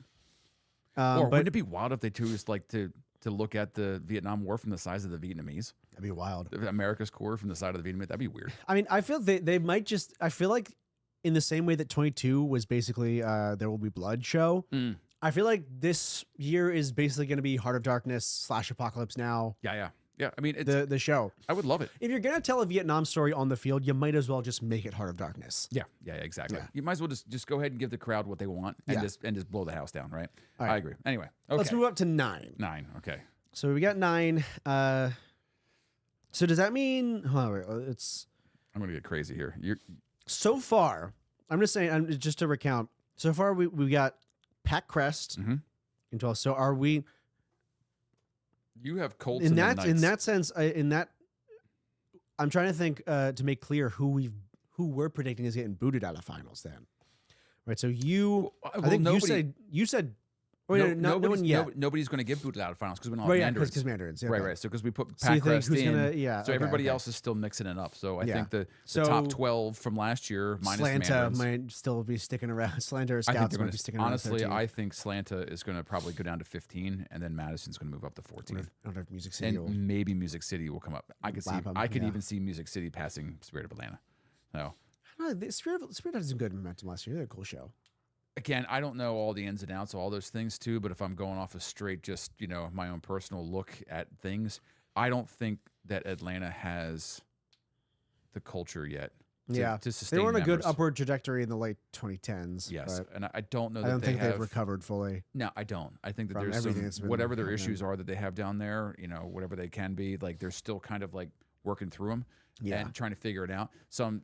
[SPEAKER 2] But
[SPEAKER 1] Wouldn't it be wild if they chose like to look at the Vietnam War from the size of the Vietnamese?
[SPEAKER 2] that'd be wild.
[SPEAKER 1] America's Corps from the side of the Vietnamese? That'd be weird.
[SPEAKER 2] I mean, I feel they might just. I feel like in the same way that 22 was basically There Will Be Blood show. I feel like this year is basically going to be Heart of Darkness / Apocalypse Now.
[SPEAKER 1] Yeah. I mean, it's,
[SPEAKER 2] The show.
[SPEAKER 1] I would love it.
[SPEAKER 2] If you're gonna tell a Vietnam story on the field, you might as well just make it Heart of Darkness.
[SPEAKER 1] Yeah, exactly.
[SPEAKER 2] Yeah.
[SPEAKER 1] You might as well just go ahead and give the crowd what they want and
[SPEAKER 2] Yeah.
[SPEAKER 1] just blow the house down, right?
[SPEAKER 2] All right.
[SPEAKER 1] I agree. Anyway, okay.
[SPEAKER 2] Let's move up to 9.
[SPEAKER 1] 9. Okay.
[SPEAKER 2] So we got 9. So does that mean? Hold on, wait, it's
[SPEAKER 1] I'm gonna get crazy here.
[SPEAKER 2] so far. I'm just saying. Just to recount. So far, we got Pat Crest in 12. So are we?
[SPEAKER 1] You have Colts
[SPEAKER 2] In
[SPEAKER 1] and
[SPEAKER 2] that
[SPEAKER 1] the Knights.
[SPEAKER 2] sense, I'm trying to think to make clear who we're predicting is getting booted out of finals. Then, right? So I think you said. Oh, yeah, no one yet.
[SPEAKER 1] Nobody's going to get booted out of finals because we don't have
[SPEAKER 2] Right, yeah,
[SPEAKER 1] Mandarins.
[SPEAKER 2] because Mandarins. Yeah,
[SPEAKER 1] Right,
[SPEAKER 2] okay.
[SPEAKER 1] right. So because we put
[SPEAKER 2] So
[SPEAKER 1] Pat
[SPEAKER 2] you think
[SPEAKER 1] Crest
[SPEAKER 2] who's
[SPEAKER 1] in,
[SPEAKER 2] gonna- yeah,
[SPEAKER 1] so
[SPEAKER 2] okay,
[SPEAKER 1] everybody
[SPEAKER 2] okay.
[SPEAKER 1] else is still mixing it up. So I
[SPEAKER 2] Yeah.
[SPEAKER 1] think the
[SPEAKER 2] So-
[SPEAKER 1] top 12 from last year minus the
[SPEAKER 2] Slanta
[SPEAKER 1] Mandarins.
[SPEAKER 2] might still be sticking around. Slanta or
[SPEAKER 1] I think
[SPEAKER 2] Scouts
[SPEAKER 1] they're
[SPEAKER 2] might
[SPEAKER 1] going
[SPEAKER 2] be
[SPEAKER 1] to
[SPEAKER 2] sticking around.
[SPEAKER 1] honestly.
[SPEAKER 2] 13.
[SPEAKER 1] I think Slanta is going to probably go down to 15, and then Madison's going to move up to 14.
[SPEAKER 2] I don't know if Music City will.
[SPEAKER 1] And maybe Music City will come up. I could see.
[SPEAKER 2] lap 'em,
[SPEAKER 1] I could
[SPEAKER 2] yeah.
[SPEAKER 1] even see Music City passing Spirit of Atlanta. So
[SPEAKER 2] I don't know, the Spirit had some good momentum last year. They're a cool show.
[SPEAKER 1] again, I don't know all the ins and outs of all those things too. But if I'm going off a straight, just my own personal look at things, I don't think that Atlanta has the culture yet. To sustain
[SPEAKER 2] they were on a good
[SPEAKER 1] members.
[SPEAKER 2] upward trajectory in the late 2010s.
[SPEAKER 1] Yes,
[SPEAKER 2] but
[SPEAKER 1] and I don't know.
[SPEAKER 2] I
[SPEAKER 1] that
[SPEAKER 2] don't think
[SPEAKER 1] have,
[SPEAKER 2] they've recovered fully.
[SPEAKER 1] No, I don't. I think that
[SPEAKER 2] from
[SPEAKER 1] there's
[SPEAKER 2] everything that's
[SPEAKER 1] some
[SPEAKER 2] been
[SPEAKER 1] whatever their
[SPEAKER 2] happening.
[SPEAKER 1] issues are that they have down there. Whatever they can be. Like they're still kind of like working through them and trying to figure it out. So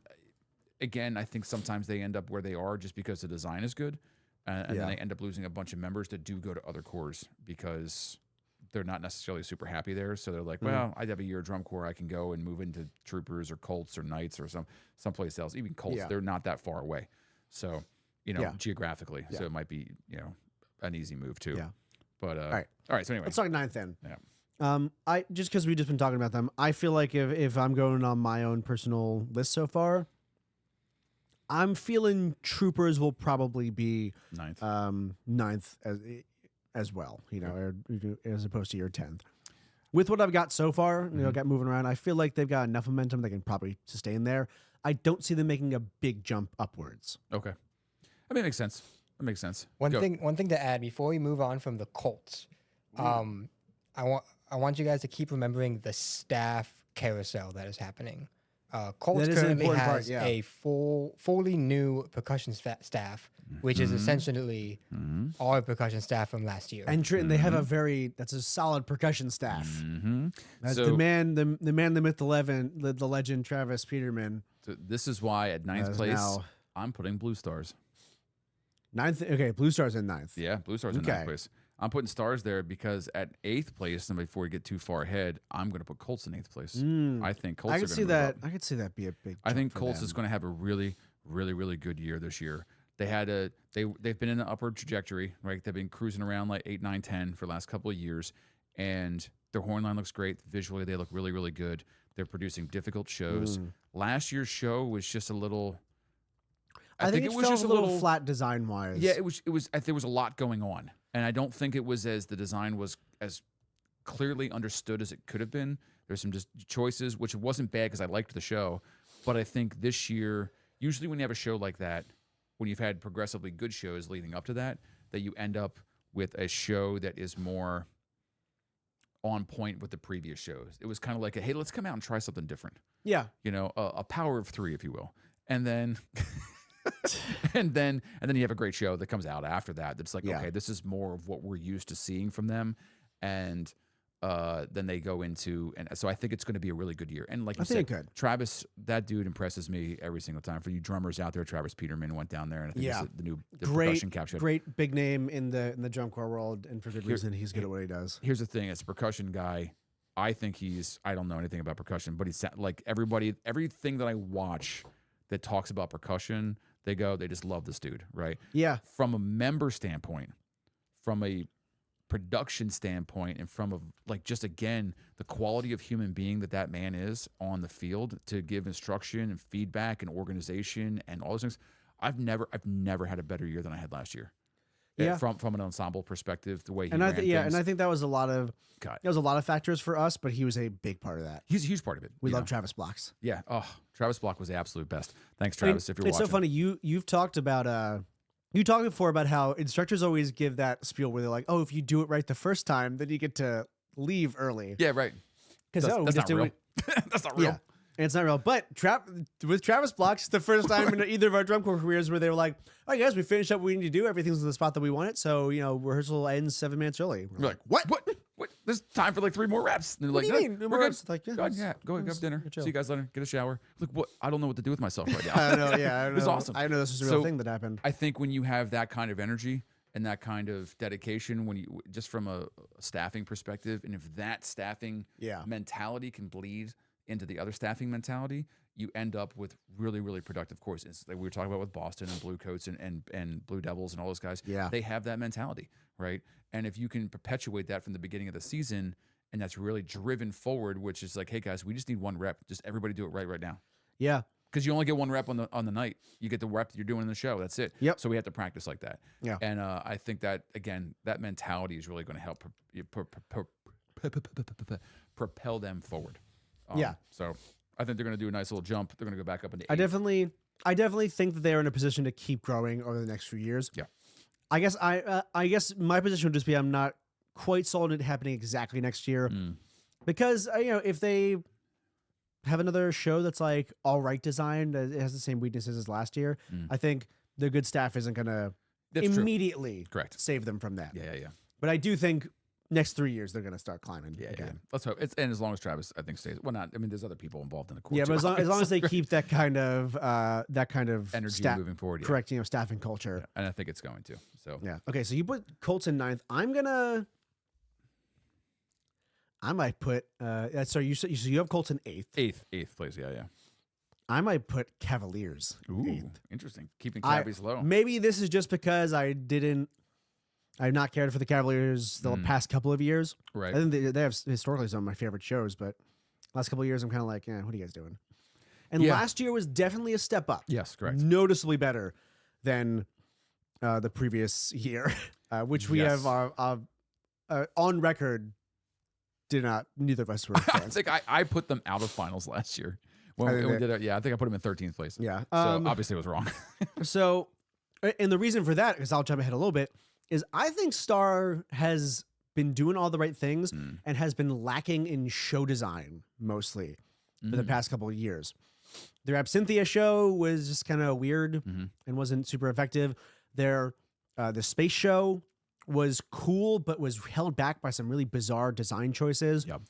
[SPEAKER 1] again, I think sometimes they end up where they are just because the design is good, and then they end up losing a bunch of members that do go to other corps because they're not necessarily super happy there. So they're like, well, I have a year of drum corps. I can go and move into troopers or Colts or Knights or someplace else. Even Colts, they're not that far away. So, geographically. So it might be, an easy move too.
[SPEAKER 2] Yeah.
[SPEAKER 1] But, all
[SPEAKER 2] right.
[SPEAKER 1] So anyway.
[SPEAKER 2] Let's talk 9th then.
[SPEAKER 1] Yeah.
[SPEAKER 2] I just because we've just been talking about them, I feel like if I'm going on my own personal list so far, I'm feeling Troopers will probably be 9th as well, or, as opposed to your 10th. With what I've got so far, got moving around, I feel like they've got enough momentum they can probably sustain there. I don't see them making a big jump upwards.
[SPEAKER 1] Okay. I mean, it makes sense. It makes sense.
[SPEAKER 3] One
[SPEAKER 1] Go.
[SPEAKER 3] thing to add before we move on from the Colts, I want you guys to keep remembering the staff carousel that is happening. Colts
[SPEAKER 2] That is an
[SPEAKER 3] currently
[SPEAKER 2] important part,
[SPEAKER 3] has
[SPEAKER 2] yeah.
[SPEAKER 3] a fully new percussion staff, which is essentially our percussion staff from last year.
[SPEAKER 2] And they have that's a solid percussion staff. That's
[SPEAKER 1] So-
[SPEAKER 2] the man, the myth, the legend, Travis Peterman.
[SPEAKER 1] So this is why at 9th
[SPEAKER 2] As
[SPEAKER 1] place,
[SPEAKER 2] now-
[SPEAKER 1] I'm putting Blue Stars.
[SPEAKER 2] 9th, okay, Blue Stars in 9th.
[SPEAKER 1] Yeah, Blue Stars in
[SPEAKER 2] Okay.
[SPEAKER 1] 9th place. I'm putting Stars there because at 8th place, and before we get too far ahead, I'm going to put Colts in 8th place. I think Colts
[SPEAKER 2] I
[SPEAKER 1] are
[SPEAKER 2] could
[SPEAKER 1] going to
[SPEAKER 2] see
[SPEAKER 1] move
[SPEAKER 2] that.
[SPEAKER 1] up.
[SPEAKER 2] I could see that be a big.
[SPEAKER 1] I
[SPEAKER 2] jump
[SPEAKER 1] think
[SPEAKER 2] for
[SPEAKER 1] Colts
[SPEAKER 2] them.
[SPEAKER 1] is going to have a really, really, really good year this year. They've been in an upward trajectory, right? They've been cruising around like 8, 9, 10 for the last couple of years, and Their horn line looks great. Visually, they look really, really good. They're producing difficult shows. Last year's show was just a little.
[SPEAKER 2] I think it was just a little flat design wise.
[SPEAKER 1] Yeah, it was. There was a lot going on, and I don't think it was the design was as clearly understood as it could have been. There's some just choices, which wasn't bad because I liked the show, but I think this year, usually when you have a show like that, when you've had progressively good shows leading up to that, that you end up with a show that is more on point with the previous shows. It was kind of like, hey, let's come out and try something different.
[SPEAKER 2] Yeah.
[SPEAKER 1] You know, a power of three, if you will. And then and then you have a great show that comes out after that. That's like, okay, this is more of what we're used to seeing from them. And then they go into, and so I think it's going to be a really good year. And like you said, Travis, that dude impresses me every single time. For you drummers out there, Travis Peterman went down there, and I think he's the new percussion capture.
[SPEAKER 2] Great big name in the drum corps world, and for good reason. He's good at what he does.
[SPEAKER 1] Here's the thing: as a percussion guy, I think I don't know anything about percussion, but he's like everything that I watch that talks about percussion, they just love this dude, right?
[SPEAKER 2] Yeah.
[SPEAKER 1] From a member standpoint, from a production standpoint, and from just again the quality of human being that man is on the field to give instruction and feedback and organization and all those things, I've never had a better year than I had last year.
[SPEAKER 2] Yeah,
[SPEAKER 1] from an ensemble perspective, the way he
[SPEAKER 2] and
[SPEAKER 1] ran things.
[SPEAKER 2] and I think that was a lot of factors for us, but he was a big part of that.
[SPEAKER 1] He's a huge part of it.
[SPEAKER 2] We love Travis Blocks.
[SPEAKER 1] Yeah. Oh, Travis Block was the absolute best. Thanks, Travis. If you're
[SPEAKER 2] watching,
[SPEAKER 1] it's
[SPEAKER 2] so funny. You've talked about you talked before about how instructors always give that spiel where they're like, oh, if you do it right the first time, then you get to leave early.
[SPEAKER 1] Yeah, right.
[SPEAKER 2] Because
[SPEAKER 1] that's not real. That's not real.
[SPEAKER 2] Yeah. And it's not real. But with Travis Blocks, the first time in either of our drum corps careers where they were like, all right, guys, we finished up what we need to do. Everything's in the spot that we want it. So, rehearsal ends 7 minutes early.
[SPEAKER 1] We're like, what? There's time for like 3 more reps. And they're like,
[SPEAKER 2] what do you mean?
[SPEAKER 1] We're good.
[SPEAKER 2] It's like,
[SPEAKER 1] go have dinner. See you guys later. Get a shower. Like, what? I don't know what to do with myself right now.
[SPEAKER 2] I know. Yeah. I know.
[SPEAKER 1] It was awesome.
[SPEAKER 2] I know this was a real thing that happened.
[SPEAKER 1] I think when you have that kind of energy and that kind of dedication, when you just from a staffing perspective, and if that staffing mentality can bleed into the other staffing mentality, you end up with really, really productive courses. Like we were talking about with Boston and Blue Coats and Blue Devils and all those guys. Yeah. They have that mentality, right? And if you can perpetuate that from the beginning of the season, and that's really driven forward, which is like, hey guys, we just need 1 rep. Just everybody do it right now.
[SPEAKER 2] Yeah.
[SPEAKER 1] Because you only get 1 rep on the night. You get the rep that you're doing in the show. That's it.
[SPEAKER 2] Yep.
[SPEAKER 1] So we have to practice like that.
[SPEAKER 2] Yeah.
[SPEAKER 1] And I think that, again, that mentality is really going to help propel them forward. So I think they're going to do a nice little jump. They're going to go back up into 8.
[SPEAKER 2] I definitely think that they're in a position to keep growing over the next few years.
[SPEAKER 1] Yeah.
[SPEAKER 2] I guess my position would just be I'm not quite sold on it happening exactly next year because if they have another show that's like all right designed, it has the same weaknesses as last year, I think their good staff isn't going to immediately save them from that.
[SPEAKER 1] Yeah.
[SPEAKER 2] But I do think next 3 years they're going to start climbing again.
[SPEAKER 1] Yeah. Let's hope. And as long as Travis, I think, stays. Well, not. I mean, there's other people involved in the course.
[SPEAKER 2] Yeah, but as long as they keep that kind of
[SPEAKER 1] energy moving forward. Yeah.
[SPEAKER 2] Correct, staffing culture.
[SPEAKER 1] Yeah. And I think it's going to. So
[SPEAKER 2] yeah. Okay, so you put Colts in 9th. I might put. So you have Colts in 8th.
[SPEAKER 1] 8th place. Yeah.
[SPEAKER 2] I might put Cavaliers.
[SPEAKER 1] Ooh,
[SPEAKER 2] 8th.
[SPEAKER 1] Interesting. Keeping Cavs low.
[SPEAKER 2] Maybe this is just because I've not cared for the Cavaliers the past couple of years.
[SPEAKER 1] Right.
[SPEAKER 2] I think they have historically some of my favorite shows, but last couple of years I'm kind of like, what are you guys doing? And last year was definitely a step up.
[SPEAKER 1] Yes, correct.
[SPEAKER 2] Noticeably better than the previous year, which we have on record. Neither of us were fans.
[SPEAKER 1] I think I put them out of finals last year. When we did it, I think I put them in 13th place.
[SPEAKER 2] Yeah.
[SPEAKER 1] So obviously it was wrong.
[SPEAKER 2] So, and the reason for that, because I'll jump ahead a little bit, is I think Star has been doing all the right things and has been lacking in show design mostly for the past couple of years. Their Absynthia show was just kind of weird and wasn't super effective. The space show was cool, but was held back by some really bizarre design choices.
[SPEAKER 1] Yep.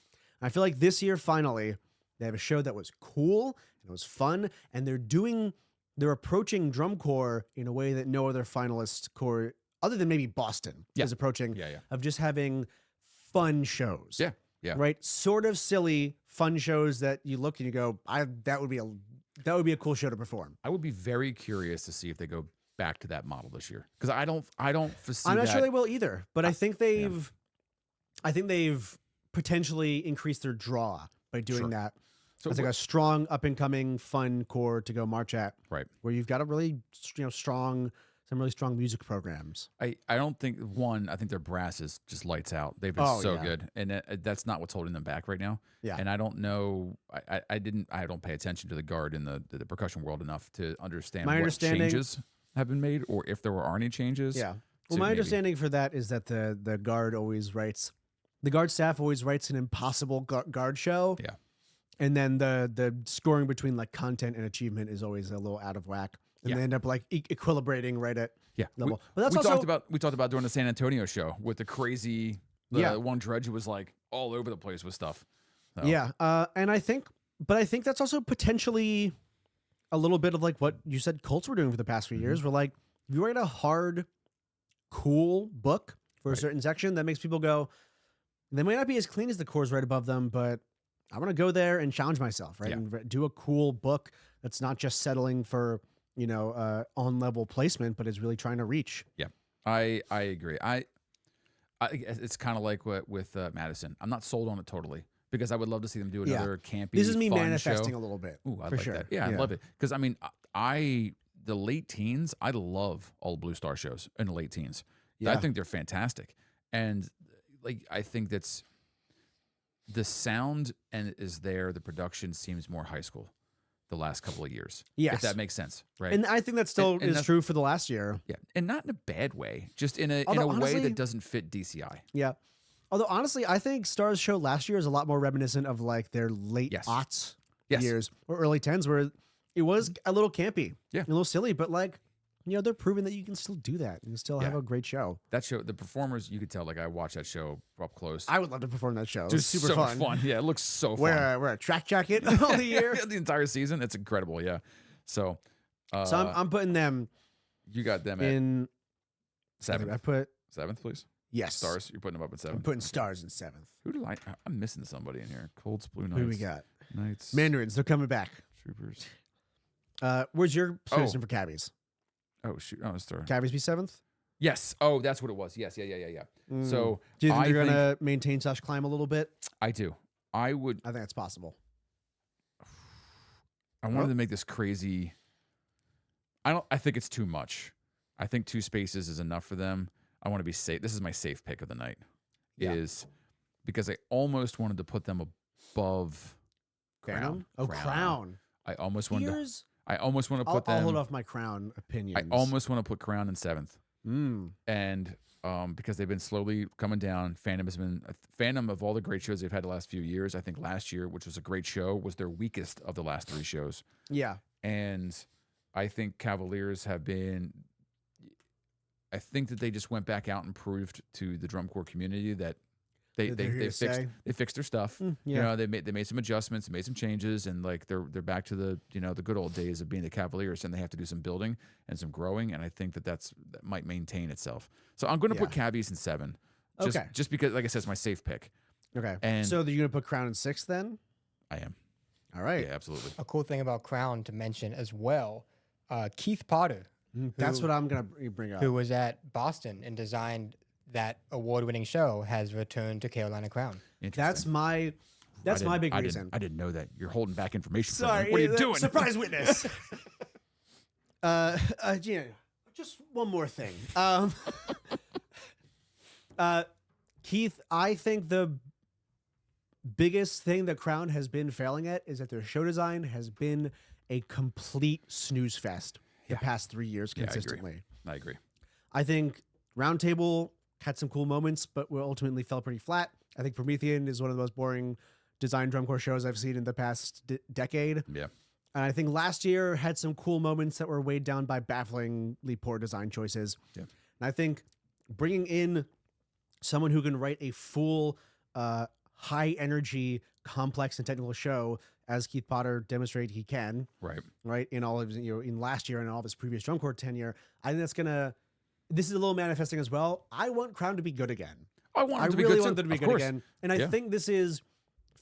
[SPEAKER 2] I feel like this year, finally, they have a show that was cool and it was fun, and they're approaching drum corps in a way that no other finalist corps, other than maybe Boston, is approaching.
[SPEAKER 1] Yeah.
[SPEAKER 2] Of just having fun shows.
[SPEAKER 1] Yeah.
[SPEAKER 2] Right? Sort of silly, fun shows that you look and you go, that would be a cool show to perform.
[SPEAKER 1] I would be very curious to see if they go back to that model this year, because I don't foresee.
[SPEAKER 2] I'm not
[SPEAKER 1] that.
[SPEAKER 2] sure they will either, but I think they've potentially increase their draw by doing
[SPEAKER 1] Sure.
[SPEAKER 2] that.
[SPEAKER 1] So
[SPEAKER 2] It's like a strong, up and coming, fun core to go march at.
[SPEAKER 1] right.
[SPEAKER 2] Where you've got a really, some really strong music programs.
[SPEAKER 1] I don't think I think their brass is just lights out. They've been
[SPEAKER 2] Oh,
[SPEAKER 1] so
[SPEAKER 2] yeah.
[SPEAKER 1] good, and that's not what's holding them back right now.
[SPEAKER 2] Yeah.
[SPEAKER 1] And I don't know. I don't pay attention to the guard in the percussion world enough to understand
[SPEAKER 2] My
[SPEAKER 1] what
[SPEAKER 2] understanding-
[SPEAKER 1] changes have been made, or if there are any changes.
[SPEAKER 2] Yeah.
[SPEAKER 1] to
[SPEAKER 2] Well, my
[SPEAKER 1] maybe-
[SPEAKER 2] understanding for that is that the guard staff always writes an impossible guard show.
[SPEAKER 1] Yeah.
[SPEAKER 2] And then the scoring between like content and achievement is always a little out of whack. And
[SPEAKER 1] Yeah.
[SPEAKER 2] they end up like equilibrating right at
[SPEAKER 1] Yeah,
[SPEAKER 2] level. But that's
[SPEAKER 1] we
[SPEAKER 2] also
[SPEAKER 1] talked about during the San Antonio show with the crazy
[SPEAKER 2] Yeah.
[SPEAKER 1] one dredge who was like all over the place with stuff. So,
[SPEAKER 2] Yeah. And I think that's also potentially a little bit of like what you said Colts were doing for the past few years. Where like if you write a hard, cool book for a
[SPEAKER 1] Right.
[SPEAKER 2] certain section, that makes people go, they might not be as clean as the cores right above them, but I want to go there and challenge myself, right?
[SPEAKER 1] Yeah.
[SPEAKER 2] And do a cool book that's not just settling for, on level placement, but is really trying to reach.
[SPEAKER 1] I agree. It's kind of like what with Madison. I'm not sold on it totally because I would love to see them do
[SPEAKER 2] Yeah.
[SPEAKER 1] another campy.
[SPEAKER 2] This is me
[SPEAKER 1] fun
[SPEAKER 2] manifesting
[SPEAKER 1] show.
[SPEAKER 2] a little bit.
[SPEAKER 1] Ooh, I
[SPEAKER 2] for
[SPEAKER 1] like
[SPEAKER 2] sure.
[SPEAKER 1] that. Yeah, I love it because I mean, the late teens. I love all the Blue Star shows in the late teens. I
[SPEAKER 2] Yeah.
[SPEAKER 1] think they're fantastic, and like I think that's the sound and is there. The production seems more high school the last couple of years.
[SPEAKER 2] Yes.
[SPEAKER 1] if that makes sense, right?
[SPEAKER 2] And I think that still
[SPEAKER 1] And
[SPEAKER 2] is
[SPEAKER 1] that's-
[SPEAKER 2] true for the last year.
[SPEAKER 1] yeah, and not in a bad way, just in a
[SPEAKER 2] Although,
[SPEAKER 1] way
[SPEAKER 2] honestly-
[SPEAKER 1] that doesn't fit DCI.
[SPEAKER 2] Yeah. Although honestly, I think Star's show last year is a lot more reminiscent of like their late
[SPEAKER 1] Yes.
[SPEAKER 2] aughts
[SPEAKER 1] Yes.
[SPEAKER 2] years or early tens, where it was a little campy,
[SPEAKER 1] Yeah.
[SPEAKER 2] a little silly, but like they're proving that you can still do that and still have
[SPEAKER 1] Yeah.
[SPEAKER 2] a great show.
[SPEAKER 1] That show, the performers, you could tell. Like I watched that show up close.
[SPEAKER 2] I would love to perform that show. It's
[SPEAKER 1] Just
[SPEAKER 2] super
[SPEAKER 1] so
[SPEAKER 2] fun.
[SPEAKER 1] Yeah, it looks so fun.
[SPEAKER 2] Wear a track jacket all the year.
[SPEAKER 1] the entire season. It's incredible. Yeah. So,
[SPEAKER 2] So I'm putting them
[SPEAKER 1] you got them at
[SPEAKER 2] in
[SPEAKER 1] seventh.
[SPEAKER 2] I put
[SPEAKER 1] Seventh, please.
[SPEAKER 2] yes
[SPEAKER 1] Stars. You're putting them up at
[SPEAKER 2] I'm
[SPEAKER 1] seventh.
[SPEAKER 2] putting Stars in seventh.
[SPEAKER 1] Who do I'm missing somebody in here. Colts, Blue Knights.
[SPEAKER 2] Who do we got?
[SPEAKER 1] Knights.
[SPEAKER 2] Mandarins. They're coming back.
[SPEAKER 1] Troopers.
[SPEAKER 2] Where's your suggestion for cabbies?
[SPEAKER 1] Oh shoot. Oh, star.
[SPEAKER 2] Cabbies be seventh.
[SPEAKER 1] Yes. Oh, that's what it was. Yes. Yeah. So
[SPEAKER 2] Do you think
[SPEAKER 1] I
[SPEAKER 2] they're gonna maintain / climb a little bit?
[SPEAKER 1] I do. I would.
[SPEAKER 2] I think that's possible.
[SPEAKER 1] I wanted to make this crazy. I think it's too much. I think 2 spaces is enough for them. I want to be safe. This is my safe pick of the night.
[SPEAKER 2] Yeah.
[SPEAKER 1] Is because I almost wanted to put them above
[SPEAKER 2] Phantom?
[SPEAKER 1] Crown.
[SPEAKER 2] Oh, Crown.
[SPEAKER 1] I almost wanted.
[SPEAKER 2] Here's
[SPEAKER 1] I almost want to
[SPEAKER 2] I'll,
[SPEAKER 1] put them.
[SPEAKER 2] I'll hold off my Crown opinions.
[SPEAKER 1] I almost want to put Crown in 7th,
[SPEAKER 2] Mm.
[SPEAKER 1] and because they've been slowly coming down. Phantom has been Phantom of all the great shows they've had the last few years. I think last year, which was a great show, was their weakest of the last 3 shows.
[SPEAKER 2] Yeah.
[SPEAKER 1] And I think Cavaliers have been. I think that they just went back out and proved to the drum corps community that they
[SPEAKER 2] That they're here to stay.
[SPEAKER 1] they fixed their stuff.
[SPEAKER 2] Yeah.
[SPEAKER 1] You know, they made some adjustments, made some changes, and like they're back to the the good old days of being the Cavaliers, and they have to do some building and some growing, and I think that might maintain itself. So I'm going to put Cabbies in 7, just because, like I said, it's my safe pick.
[SPEAKER 2] Okay.
[SPEAKER 1] And-
[SPEAKER 2] so you're gonna put Crown in 6th then?
[SPEAKER 1] I am,
[SPEAKER 2] All right.
[SPEAKER 1] yeah, absolutely.
[SPEAKER 3] A cool thing about Crown to mention as well, Keith Potter,
[SPEAKER 2] That's
[SPEAKER 3] Who-
[SPEAKER 2] what I'm gonna bring up.
[SPEAKER 3] who was at Boston and designed that award-winning show, has returned to Carolina Crown.
[SPEAKER 2] That's my big reason.
[SPEAKER 1] I didn't know that. You're holding back information. from me.
[SPEAKER 2] Sorry.
[SPEAKER 1] What are you doing?
[SPEAKER 2] Surprise witness. Gina, just one more thing. Keith, I think the biggest thing that Crown has been failing at is that their show design has been a complete snooze fest the past 3 years
[SPEAKER 1] Yeah, I agree.
[SPEAKER 2] consistently.
[SPEAKER 1] I agree.
[SPEAKER 2] I think Roundtable had some cool moments, but ultimately fell pretty flat. I think Promethean is one of the most boring design drum corps shows I've seen in the past decade.
[SPEAKER 1] Yeah.
[SPEAKER 2] And I think last year had some cool moments that were weighed down by bafflingly poor design choices.
[SPEAKER 1] Yeah.
[SPEAKER 2] And I think bringing in someone who can write a full, high energy, complex and technical show, as Keith Potter demonstrated he can,
[SPEAKER 1] Right.
[SPEAKER 2] in all of his, in last year and all of his previous drum corps tenure, I think that's gonna. This is a little manifesting as well. I want Crown to be good again.
[SPEAKER 1] I want
[SPEAKER 2] I
[SPEAKER 1] them to be
[SPEAKER 2] really
[SPEAKER 1] good
[SPEAKER 2] want
[SPEAKER 1] too.
[SPEAKER 2] them to be
[SPEAKER 1] Of
[SPEAKER 2] good
[SPEAKER 1] course.
[SPEAKER 2] again. And I
[SPEAKER 1] Yeah.
[SPEAKER 2] think this is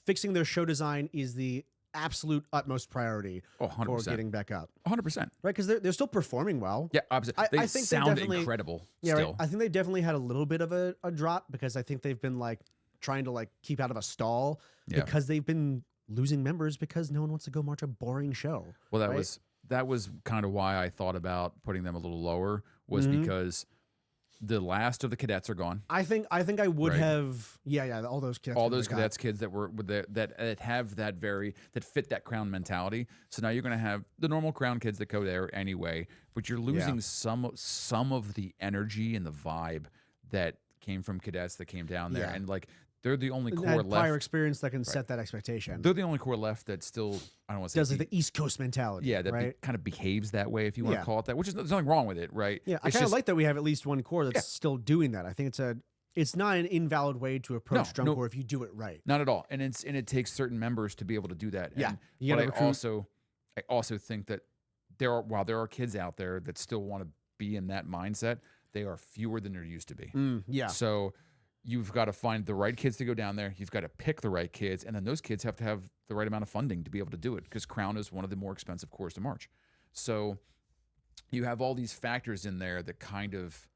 [SPEAKER 2] fixing their show design is the absolute utmost priority
[SPEAKER 1] Oh,
[SPEAKER 2] for
[SPEAKER 1] 100%.
[SPEAKER 2] getting back up.
[SPEAKER 1] 100%.
[SPEAKER 2] Right? Because they're still performing well.
[SPEAKER 1] Yeah, absolutely. They
[SPEAKER 2] I think they
[SPEAKER 1] sound
[SPEAKER 2] definitely-
[SPEAKER 1] incredible
[SPEAKER 2] Yeah,
[SPEAKER 1] still.
[SPEAKER 2] right. I think they definitely had a little bit of a drop because I think they've been like trying to like keep out of a stall
[SPEAKER 1] Yeah.
[SPEAKER 2] because they've been losing members because no one wants to go watch a boring show.
[SPEAKER 1] Well,
[SPEAKER 2] right?
[SPEAKER 1] that was kind of why I thought about putting them a little lower, was
[SPEAKER 2] Mhm.
[SPEAKER 1] because the last of the cadets are gone.
[SPEAKER 2] I think I would
[SPEAKER 1] Right.
[SPEAKER 2] have all those kids.
[SPEAKER 1] All those cadets kids that were with that have that that fit that Crown mentality. So now you're going to have the normal Crown kids that go there anyway, but you're losing some of the energy and the vibe that came from cadets that came down there,
[SPEAKER 2] Yeah.
[SPEAKER 1] and like they're the only
[SPEAKER 2] And
[SPEAKER 1] core
[SPEAKER 2] had prior
[SPEAKER 1] left.
[SPEAKER 2] experience that can set that expectation.
[SPEAKER 1] They're the only core left that still, I don't want to say
[SPEAKER 2] Does like the East Coast mentality.
[SPEAKER 1] yeah, that
[SPEAKER 2] right.
[SPEAKER 1] kind of behaves that way, if you want
[SPEAKER 2] Yeah.
[SPEAKER 1] to call it that, which is there's nothing wrong with it, right?
[SPEAKER 2] Yeah, I
[SPEAKER 1] It's
[SPEAKER 2] kind of
[SPEAKER 1] just-
[SPEAKER 2] like that we have at least one core that's still doing that. I think it's not an invalid way to approach drum
[SPEAKER 1] no.
[SPEAKER 2] corps if you do it right.
[SPEAKER 1] Not at all, and it takes certain members to be able to do that.
[SPEAKER 2] Yeah,
[SPEAKER 1] and,
[SPEAKER 2] you
[SPEAKER 1] but
[SPEAKER 2] gotta recruit.
[SPEAKER 1] I also think that while there are kids out there that still want to be in that mindset, they are fewer than there used to be.
[SPEAKER 2] Yeah,
[SPEAKER 1] So you've got to find the right kids to go down there. You've got to pick the right kids, and then those kids have to have the right amount of funding to be able to do it, because Crown is one of the more expensive corps to march. So you have all these factors in there that kind of